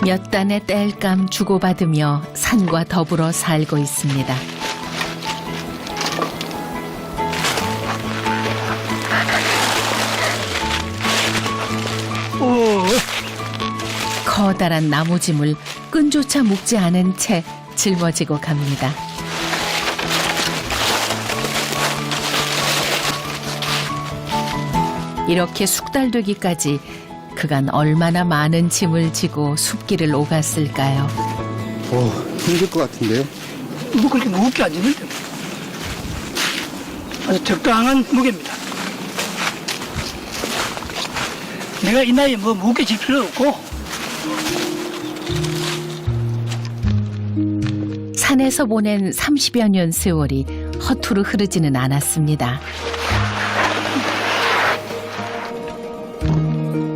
몇 단의 땔감 주고받으며 산과 더불어 살고 있습니다. 커다란 나무짐을 끈조차 묶지 않은 채 짊어지고 갑니다. 이렇게 숙달 되기까지 그간 얼마나 많은 짐을 지고 숲길을 오갔을까요? 힘들 것 같은데요? 뭐 그렇게 무겁게 안 지는데. 아주 적당한 무게입니다. 내가 이 나이에 뭐 무겁게 질 필요 없고. 산에서 보낸 30여 년 세월이 허투루 흐르지는 않았습니다.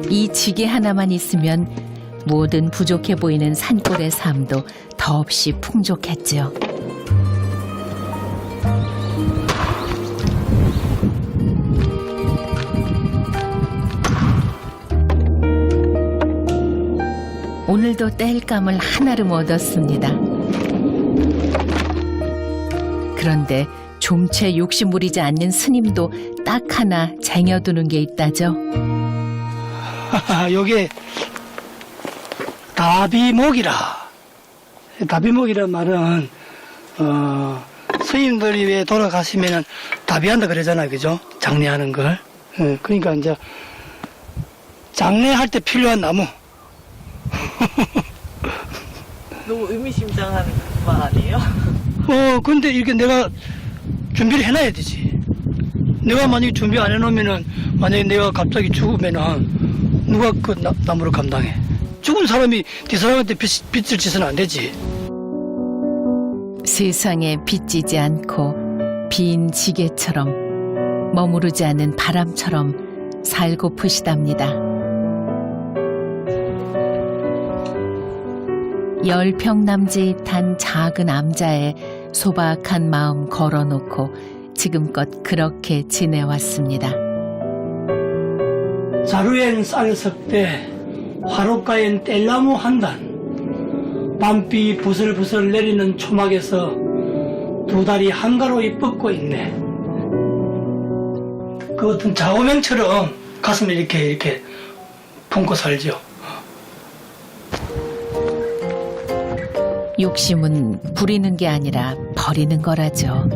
이 지게 하나만 있으면 뭐든 부족해 보이는 산골의 삶도 더없이 풍족했죠. 오늘도 땔감을 한아름 얻었습니다. 그런데 좀채 욕심 부리지 않는 스님도 딱 하나 쟁여두는 게 있다죠. 요게 다비목이라. 다비목이란 말은 스님들이 왜 돌아가시면은 다비한다 그러잖아요, 그죠? 장례하는 걸. 그러니까 이제 장례할 때 필요한 나무. 너무 의미심장한 말 아니에요? 근데 이렇게 내가 준비를 해놔야 되지. 내가 만약에 준비 안 해놓으면은 만약에 내가 갑자기 죽으면은 누가 그 나무를 감당해? 죽은 사람이 뒷사람한테 빚을 지서는 안 되지. 세상에 빚지지 않고 빈 지게처럼 머무르지 않는 바람처럼 살고프시답니다. 10평 남짓한 작은 암자에 소박한 마음 걸어놓고 지금껏 그렇게 지내왔습니다. 자루엔 쌀 석대, 화롯가엔 뗄나무 한 단, 밤비 부슬부슬 내리는 초막에서 두 다리 한가로이 뻗고 있네. 그 어떤 좌우명처럼 가슴에 이렇게 품고 살죠. 욕심은 부리는 게 아니라 버리는 거라죠.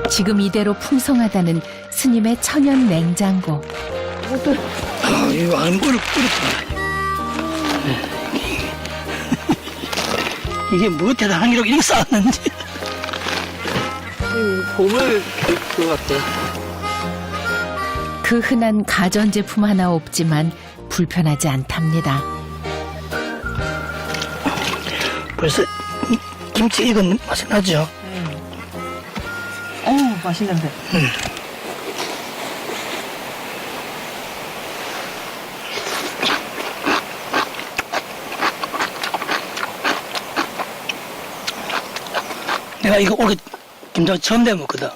지금 이대로 풍성하다는 스님의 천연 냉장고. 이거 안 뿌렸구나. 이게 뭐 대단한 기록 이렇게 쌓았는지. 보물 그거 같아요. 그 흔한 가전제품 하나 없지만 불편하지 않답니다. 벌써 김치 익은 맛이 나죠? 맛있는데. 내가 이거 올해 김장 처음 내 먹거든.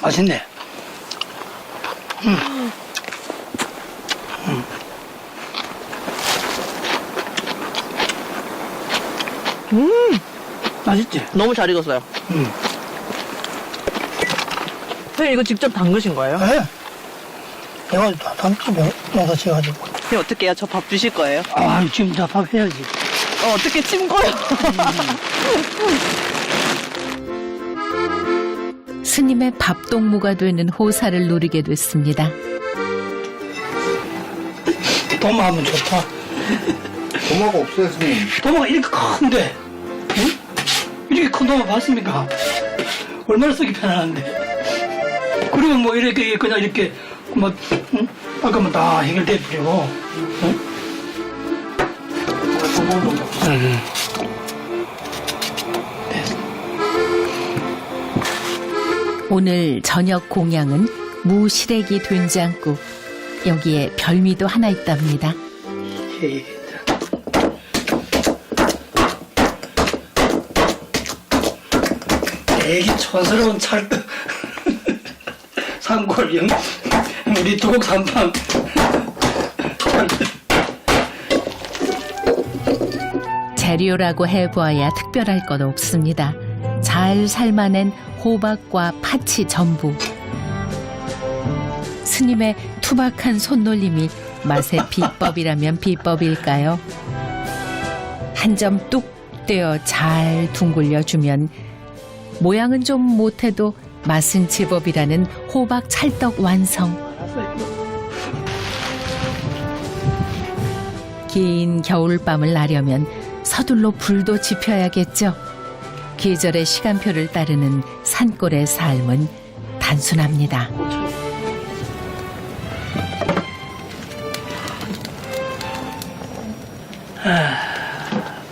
맛있네. 맛있지? 너무 잘 익었어요. 선생님 이거 직접 담그신 거예요? 네. 내가 담고 넣어서 지어가지고. 선생님 어떻게 해요? 저 밥 주실 거예요? 아, 지금 다 밥 해야지. 어떻게 침 거요? 스님의 밥동무가 되는 호사를 누리게 됐습니다. 도마하면 좋다. 도마가 없어요, 선생님. 도마가 이렇게 큰데, 응? 이렇게 큰 도마 봤습니까? 얼마나 쓰기 편한데. 그리고 뭐 이렇게 그냥 이렇게 뭐 응? 아까면 다 해결돼 버리고. 응? 오늘 저녁 공양은 무시래기 된장국. 여기에 별미도 하나 있답니다. 되게 촌스러운 찰떡. 산골형 우리 두곡 삼방. 재료라고 해보아야 특별할 것 없습니다. 잘 삶아낸 호박과 파치 전부. 스님의 투박한 손놀림이 맛의 비법이라면 비법일까요? 한 점 뚝 떼어 잘 둥글려 주면 모양은 좀 못해도 맛은 제법이라는 호박 찰떡 완성. 긴 겨울밤을 나려면 서둘러 불도 지펴야겠죠. 계절의 시간표를 따르는 산골의 삶은 단순합니다.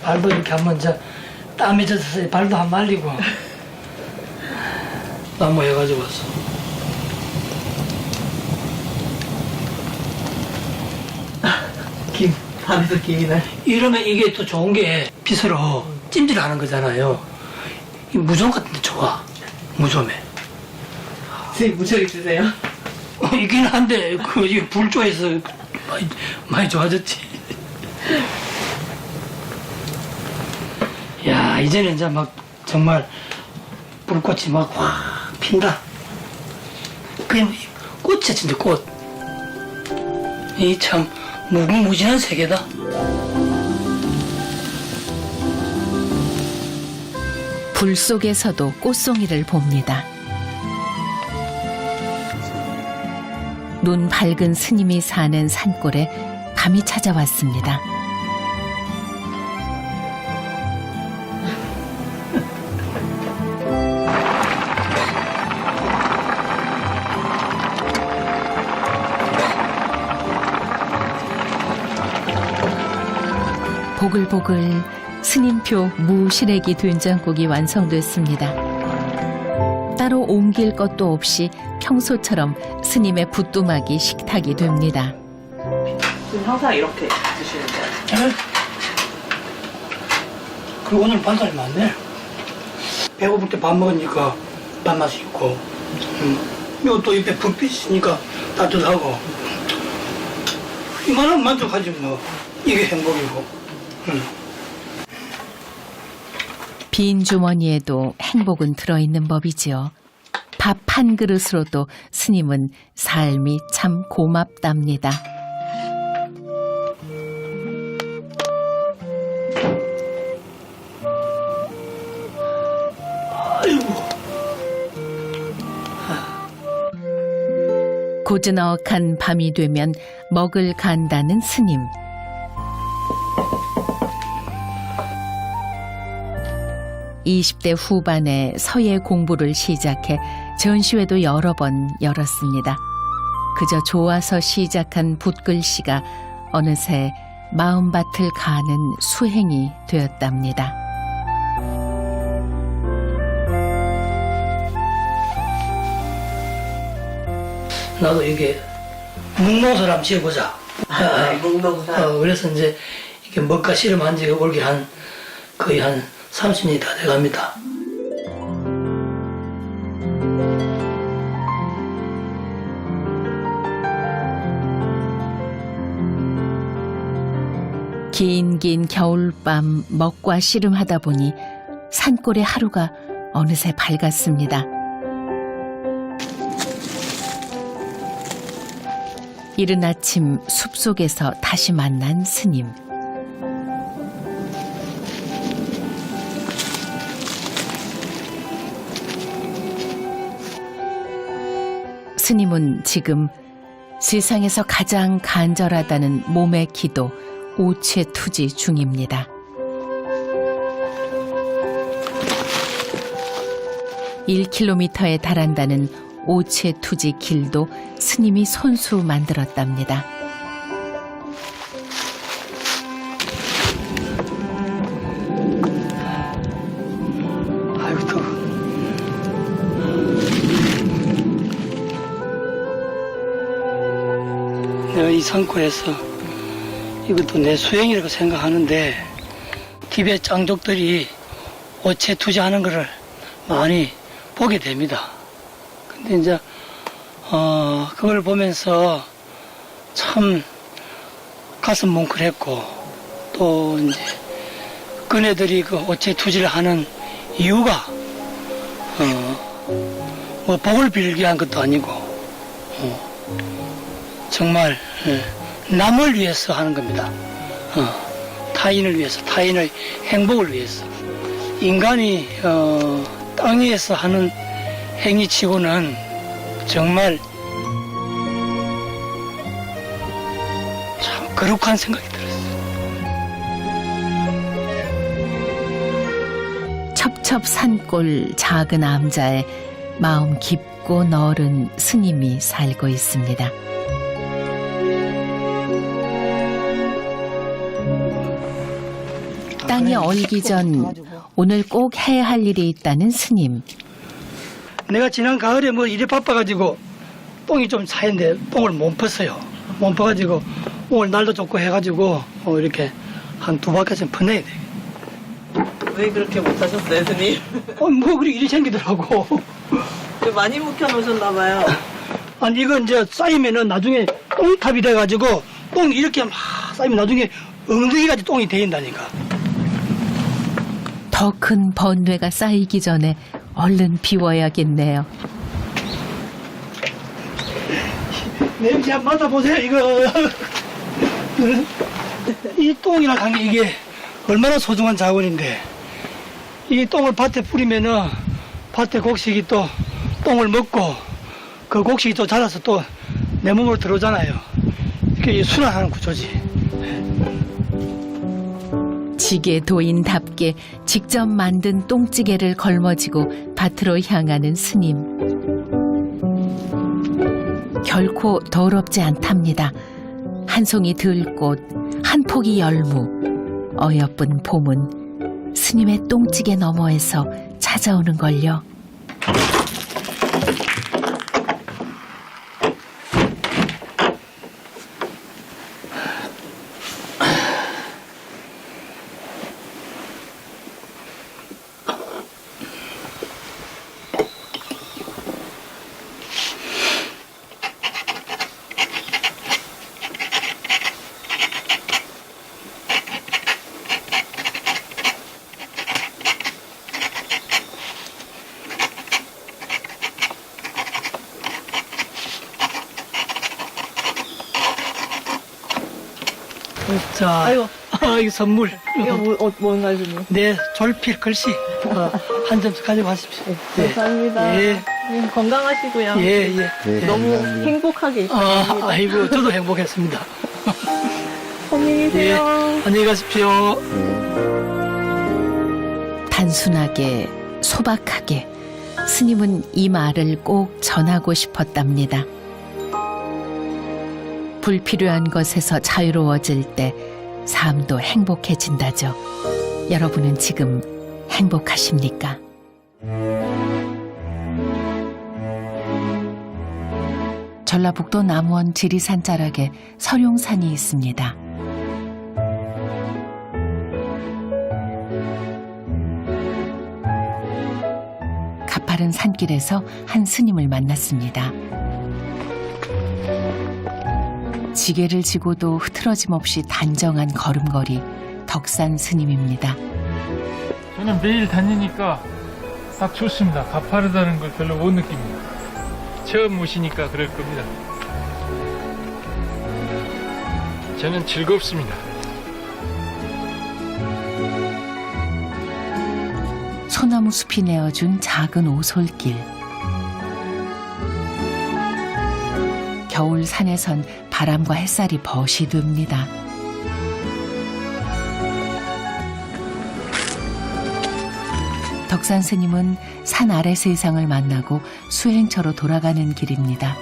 발도 이렇게 한번 땀이 젖어서 발도 한 말리고 나무 해가지고 왔어. 김, 밤에서 김이 나. 이러면 이게 또 좋은 게 빗으로 찜질하는 거잖아요. 이 무좀 같은데 좋아. 무좀에. 선생님 무척 있으세요? 있긴 한데 이게 불조에서 많이 좋아졌지. 야, 이제는 이제 막 정말 불꽃이 막 확 핀다. 그냥 꽃이야, 진짜 꽃. 이 참 무궁무진한 세계다. 불 속에서도 꽃송이를 봅니다. 눈 밝은 스님이 사는 산골에 밤이 찾아왔습니다. 보글보글 스님표 무시래기 된장국이 완성됐습니다. 따로 옮길 것도 없이 평소처럼 스님의 붓두막이 식탁이 됩니다. 지금 항상 이렇게 드시는 거예요? 네? 그리고 오늘 반찬이 많네. 배고플 때 밥 먹으니까 밥맛이 있고, 이것도 입에 불빛 있으니까 따뜻하고, 이만하면 만족하지 뭐. 이게 행복이고. 빈 주머니에도 행복은 들어있는 법이지요. 밥 한 그릇으로도 스님은 삶이 참 고맙답니다. 고즈넉한 밤이 되면 먹을 간다는 스님. 20대 후반에 서예 공부를 시작해 전시회도 여러 번 열었습니다. 그저 좋아서 시작한 붓글씨가 어느새 마음밭을 가는 수행이 되었답니다. 나도 이게 묵농사를 한번 지어보자. 묵농사. 그래서 이제 이게 먹가 씨름한 지가 올게 거의 한 30년이 다 돼갑니다. 긴 겨울밤 먹과 씨름하다 보니 산골의 하루가 어느새 밝았습니다. 이른 아침 숲속에서 다시 만난 스님. 스님은 지금 세상에서 가장 간절하다는 몸의 기도 오체투지 중입니다. 1km에 달한다는 오체투지 길도 스님이 손수 만들었답니다. 아이고 더워. 내가 이 산골에서 이것도 내 수행이라고 생각하는데 티베트 장족들이 오체투지하는 것을 많이 보게 됩니다. 근데 이제 그걸 보면서 참 가슴 뭉클했고 또 이제 그네들이 그 오체투지를 하는 이유가 뭐 복을 빌기 한 것도 아니고 정말 남을 위해서 하는 겁니다. 타인을 위해서, 타인의 행복을 위해서. 인간이 땅 위에서 하는 행위치고는 정말 참 거룩한 생각이 들었어요. 첩첩 산골 작은 암자에 마음 깊고 넓은 스님이 살고 있습니다. 땅이 얼기 전 오늘 꼭 해야 할 일이 있다는 스님. 내가 지난 가을에 뭐 일이 바빠가지고 똥이 좀 차인데 똥을 못 폈어요. 못 펴가지고 오늘 날도 좋고 해가지고 이렇게 한 2바퀴쯤 퍼내야 돼. 왜 그렇게 못하셨어요, 스님? 뭐 그리 일이 생기더라고. 많이 묵혀놓으셨나봐요. 아니 이건 이제 쌓이면은 나중에 똥탑이 돼가지고 똥이 이렇게 막 쌓이면 나중에 엉덩이까지 똥이 데인다니까. 더 큰 번뇌가 쌓이기 전에 얼른 비워야겠네요. 냄새 한번 맡아보세요, 이거. 이 똥이랑 한 게 이게 얼마나 소중한 자원인데, 이 똥을 밭에 뿌리면은 밭에 곡식이 또 똥을 먹고 그 곡식이 또 자라서 또 내 몸으로 들어오잖아요. 이게 순환하는 구조지. 지게도인답게 직접 만든 똥찌개를 걸머지고 밭으로 향하는 스님. 결코 더럽지 않답니다. 한 송이 들꽃, 한 포기 열무, 어여쁜 봄은 스님의 똥찌개 너머에서 찾아오는 걸요. 자, 아이고. 이 선물. 이거 뭔가요, 스님? 네, 졸필 글씨 한 점씩 가지고 가십시오. 네. 감사합니다. 예. 건강하시고요. 예, 예. 네, 너무 감사합니다. 행복하게 있습니다. 아이고, 저도 행복했습니다. 안녕히 계세요. 예, 안녕히 가십시오. 단 단순하게, 소박하게 스님은 이 말을 꼭 전하고 싶었답니다. 불필요한 것에서 자유로워질 때 삶도 행복해진다죠. 여러분은 지금 행복하십니까? 전라북도 남원 지리산 자락에 설용산이 있습니다. 가파른 산길에서 한 스님을 만났습니다. 지게를 지고도 흐트러짐 없이 단정한 걸음걸이, 덕산 스님입니다. 저는 매일 다니니까 딱 좋습니다. 가파르다는 걸 별로 못 느낍니다. 처음 오시니까 그럴 겁니다. 저는 즐겁습니다. 소나무 숲이 내어준 작은 오솔길. 겨울 산에선 바람과 햇살이 벗이 됩니다. 덕산 스님은 산 아래 세상을 만나고 수행처로 돌아가는 길입니다.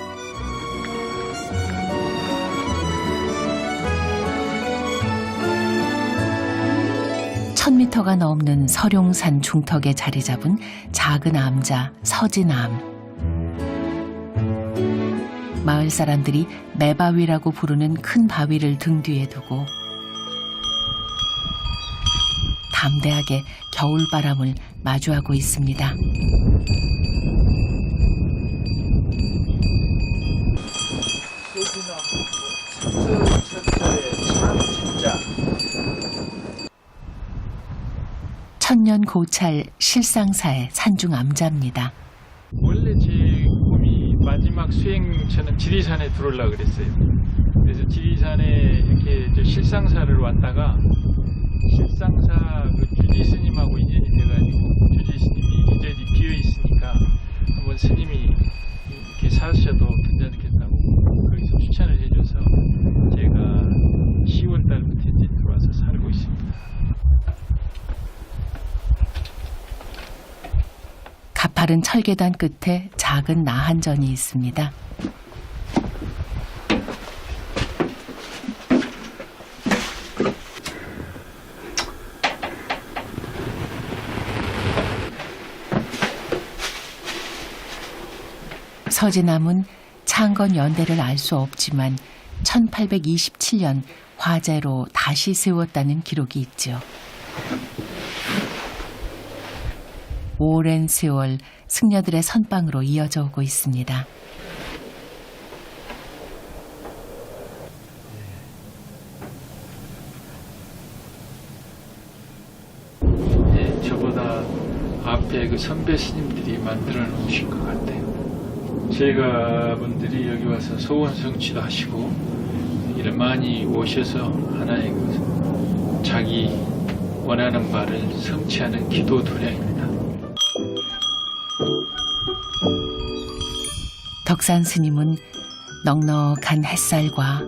(1000m) 넘는 설용산 중턱에 자리 잡은 작은 암자 서진암. 마을 사람들이 매바위라고 부르는 큰 바위를 등 뒤에 두고 담대하게 겨울바람을 마주하고 있습니다. 천년 고찰 실상사의 산중 암자입니다. 원래 제 꿈이 마지막 수행처는 지리산에 들어오려고 그랬어요. 그래서 지리산에 이렇게 실상사를 왔다가 실상사 그 주지 스님하고 인연이 돼가지고 주지 스님이 이 자리 비어 있으니까 한번 스님이 이렇게 사셔도 괜찮겠다고 거기서 추천을 해줘서 제가 10월 달부터 이제 들어와서 살고 있습니다. 가파른 철계단 끝에 작은 나한전이 있습니다. 서진암은 창건 연대를 알 수 없지만 1827년 화재로 다시 세웠다는 기록이 있죠. 오랜 세월 승려들의 선방으로 이어져 오고 있습니다. 저보다 앞에 그 선배 스님들이 만들어 놓으신 것 같아요. 제가 분들이 여기 와서 소원 성취도 하시고 이를 많이 오셔서 하나의 그 자기 원하는 바를 성취하는 기도 도량입니다. 덕산 스님은 넉넉한 햇살과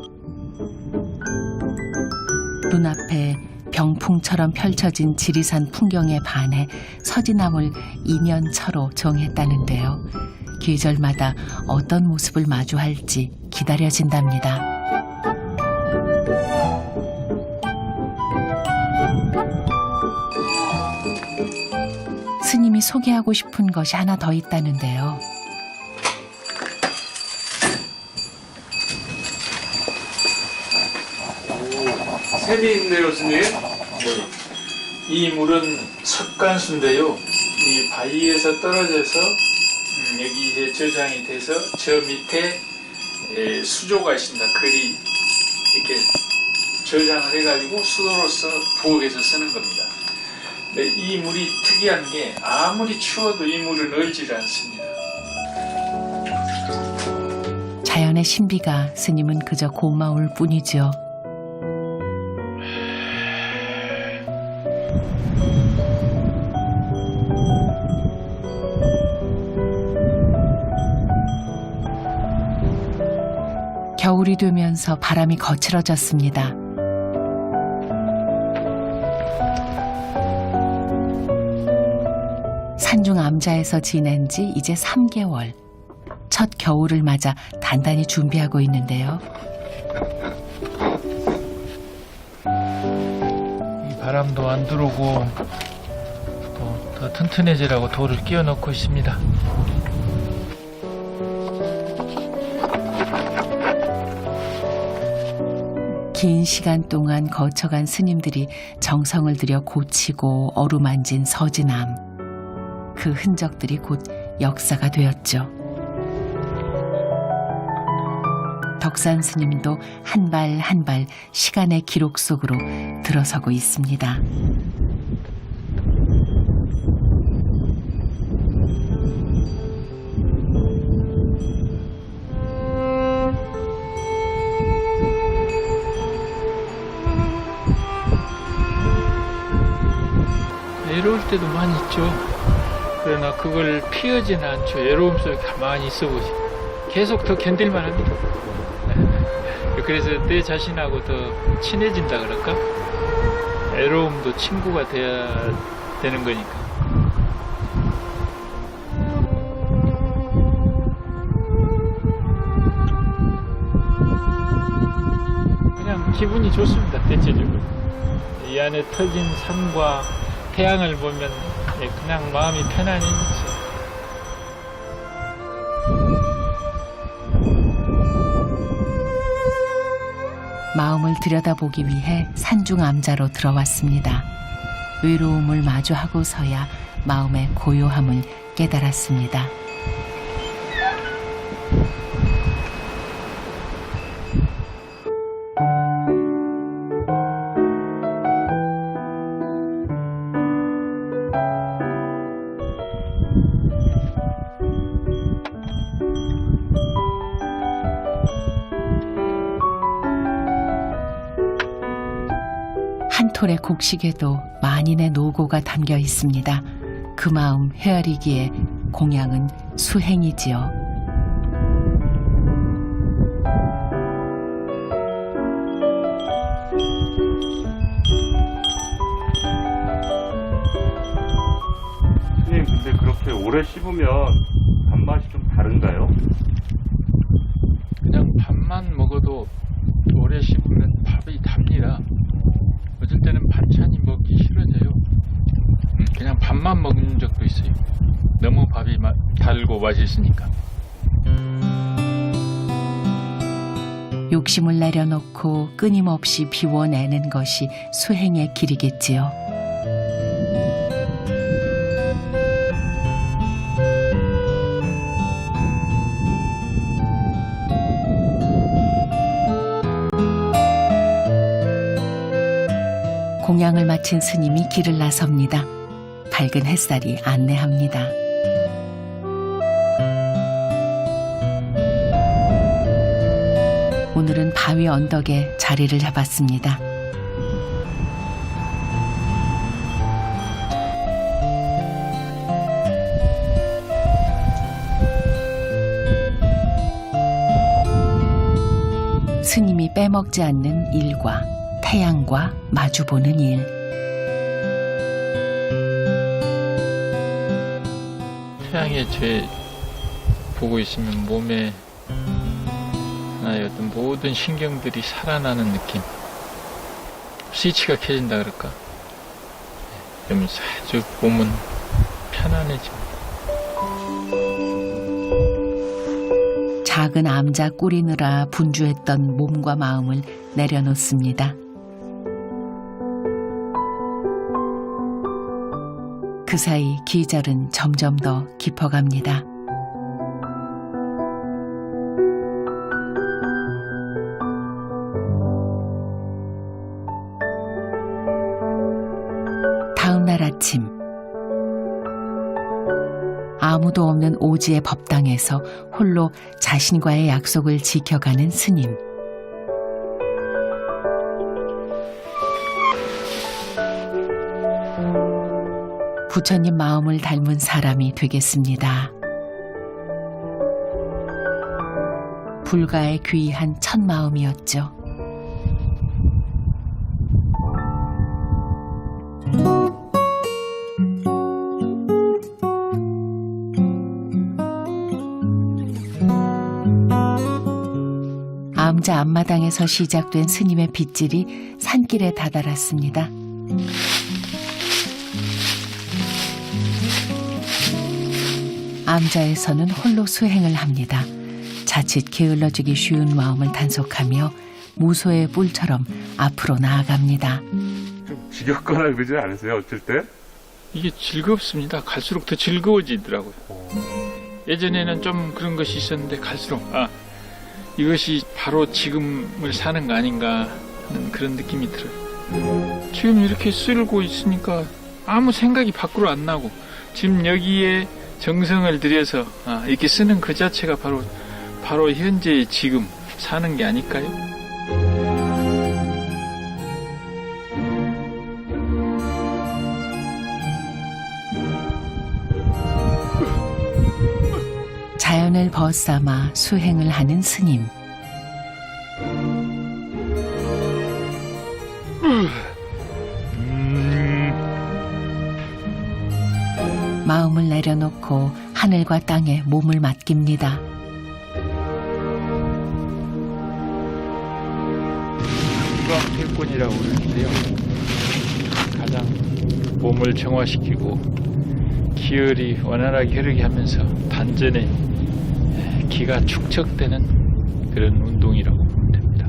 눈앞에 병풍처럼 펼쳐진 지리산 풍경에 반해 서진암을 2년차로 정했다는데요. 계절마다 어떤 모습을 마주할지 기다려진답니다. 스님이 소개하고 싶은 것이 하나 더 있다는데요. 샘이 있네요, 스님. 이 물은 석간수인데요. 이 바위에서 떨어져서 여기에 저장이 돼서 저 밑에 수조가 있습니다. 글이 이렇게 저장을 해가지고 수도로서 부엌에서 쓰는 겁니다. 근데 이 물이 특이한 게 아무리 추워도 이 물은 얼지를 않습니다. 자연의 신비가 스님은 그저 고마울 뿐이죠. 겨울이 되면서 바람이 거칠어졌습니다. 산중 암자에서 지낸 지 이제 3개월. 첫 겨울을 맞아 단단히 준비하고 있는데요. 이 바람도 안 들어오고 또 더 튼튼해지라고 돌을 끼워 넣고 있습니다. 긴 시간 동안 거쳐간 스님들이 정성을 들여 고치고 어루만진 서지남. 그 흔적들이 곧 역사가 되었죠. 덕산 스님도 한 발 한 발 시간의 기록 속으로 들어서고 있습니다. 외로울 때도 많이 있죠. 그러나 그걸 피하지는 않죠. 외로움 속에 가만히 있어보지. 계속 더 견딜만 합니다. 그래서 내 자신하고 더 친해진다 그럴까? 외로움도 친구가 돼야 되는 거니까. 그냥 기분이 좋습니다. 대체적으로. 이 안에 터진 산과 태양을 보면 그냥 마음이 편안해지죠. 마음을 들여다보기 위해 산중 암자로 들어왔습니다. 외로움을 마주하고서야 마음의 고요함을 깨달았습니다. 한 톨의 곡식에도 만인의 노고가 담겨 있습니다. 그 마음 헤아리기에 공양은 수행이지요. 스님, 근데 그렇게 오래 씹으면 밥맛이 좀 다른가요? 그냥 밥만 먹어도 오래 씹으면 밥이 답니다. 어쩔 때는 반찬이 먹기 싫어져요. 그냥 밥만 먹는 적도 있어요. 너무 밥이 달고 맛있으니까. 욕심을 내려놓고 끊임없이 비워내는 것이 수행의 길이겠지요. 공양을 마친 스님이 길을 나섭니다. 밝은 햇살이 안내합니다. 오늘은 바위 언덕에 자리를 잡았습니다. 스님이 빼먹지 않는 일과 태양과 마주보는 일. 태양의 죄 보고 있으면 몸에 하나의 어떤 모든 신경들이 살아나는 느낌. 스위치가 켜진다 그럴까? 그러면서 아주 몸은 편안해집니다. 작은 암자 꾸리느라 분주했던 몸과 마음을 내려놓습니다. 그 사이 기절은 점점 더 깊어갑니다. 다음 날 아침, 아무도 없는 오지의 법당에서 홀로 자신과의 약속을 지켜가는 스님. 부처님 마음을 닮은 사람이 되겠습니다. 불가에 귀한 첫 마음이었죠. 앞마당에서 시작된 스님의 빗질이 산길에 다다랐습니다. 암자에서는 홀로 수행을 합니다. 자칫 게을러지기 쉬운 마음을 단속하며 무소의 뿔처럼 앞으로 나아갑니다. 좀 지겹거나 그러지 않으세요? 어쩔 때? 이게 즐겁습니다. 갈수록 더 즐거워지더라고요. 예전에는 좀 그런 것이 있었는데 갈수록 이것이 바로 지금을 사는 거 아닌가 하는 그런 느낌이 들어요. 지금 이렇게 쓸고 있으니까 아무 생각이 밖으로 안 나고 지금 여기에 정성을 들여서 이렇게 쓰는 그 자체가 바로 현재의 지금 사는 게 아닐까요? 자연을 벗삼아 수행을 하는 스님. 마음을 내려놓고 하늘과 땅에 몸을 맡깁니다. 유광퇴권이라고 그러는데요. 가장 몸을 정화시키고 기혈이 원활하게 흐르게 하면서 단전에 기가 축적되는 그런 운동이라고 보면 됩니다.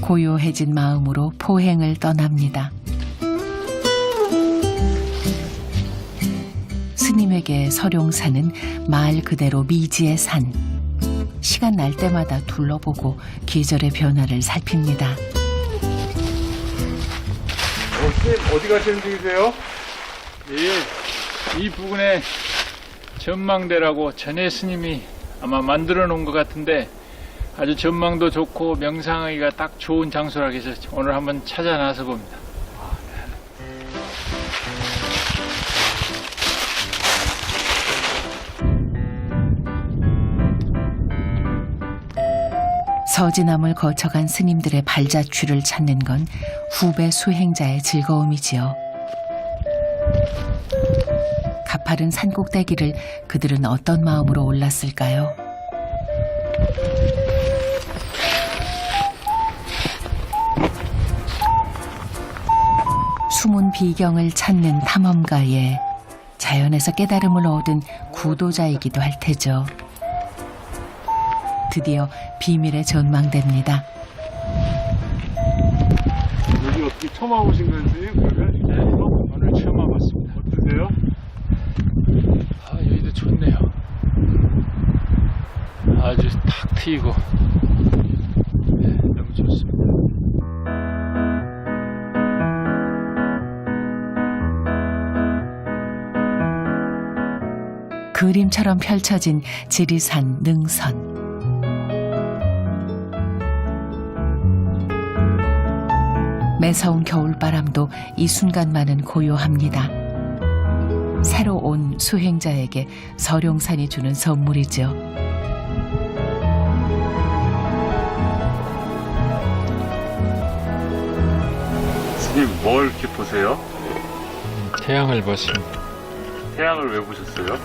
고요해진 마음으로 포행을 떠납니다. 스님에게 서룡산은 말 그대로 미지의 산. 시간 날 때마다 둘러보고 계절의 변화를 살핍니다. 스님 어디 가시는 중이세요? 이 부근에 전망대라고 전에 스님이 아마 만들어 놓은 것 같은데 아주 전망도 좋고 명상하기가 딱 좋은 장소라고 해서 오늘 한번 찾아 나서 봅니다. 서지남을 거쳐간 스님들의 발자취를 찾는 건 후배 수행자의 즐거움이지요. 가파른 산꼭대기를 그들은 어떤 마음으로 올랐을까요? 숨은 비경을 찾는 탐험가에 자연에서 깨달음을 얻은 구도자이기도 할 테죠. 드디어 비밀의 전망대입니다. 여기 어떻게 처음 와보신 거예요? 그러면? 오늘 처음 와봤습니다. 어떠세요? 여기도 좋네요. 아주 탁 트이고 너무 좋습니다. 그림처럼 펼쳐진 지리산 능선. 매서운 겨울바람도 이 순간만은 고요합니다. 새로 온 수행자에게 서룡산이 주는 선물이죠. 스님 뭘 이렇게 보세요? 태양을 봤습니다. 태양을 왜 보셨어요?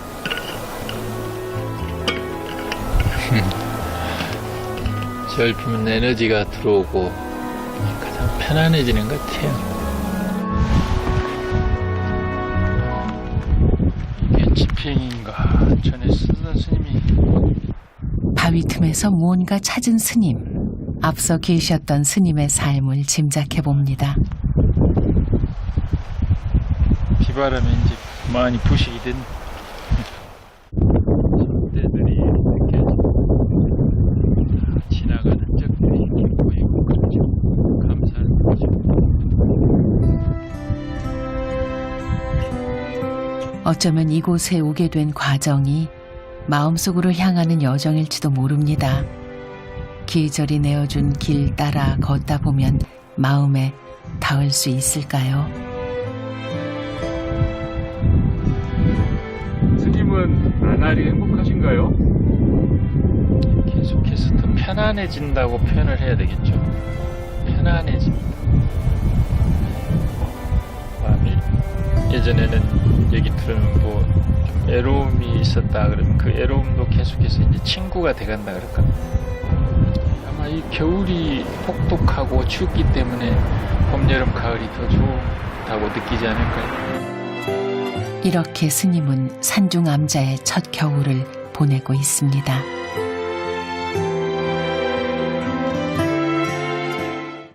절 보면 에너지가 들어오고 가장 편안해지는 것 같아요. 이게 지팽인가 전에 쓰던 스님이. 바위 틈에서 무언가 찾은 스님. 앞서 계셨던 스님의 삶을 짐작해 봅니다. 비바람에 이제 많이 부식이 된 손대들이 이렇게 지나가는 적들이 이렇게 보이고 그렇죠. 감사를 보죠. 어쩌면 이곳에 오게 된 과정이 마음속으로 향하는 여정일지도 모릅니다. 계절이 내어준 길 따라 걷다 보면 마음에 닿을 수 있을까요? 스님은 나날이 행복하신가요? 계속해서 더 편안해진다고 표현을 해야 되겠죠. 편안해집니다. 마음이 예전에는 얘기 들으면 좀 애로움이 있었다 그러면 그 애로움도 계속해서 이제 친구가 돼간다 그럴까. 아마 이 겨울이 혹독하고 춥기 때문에 봄, 여름, 가을이 더 좋다고 느끼지 않을까요? 이렇게 스님은 산중 암자의 첫 겨울을 보내고 있습니다.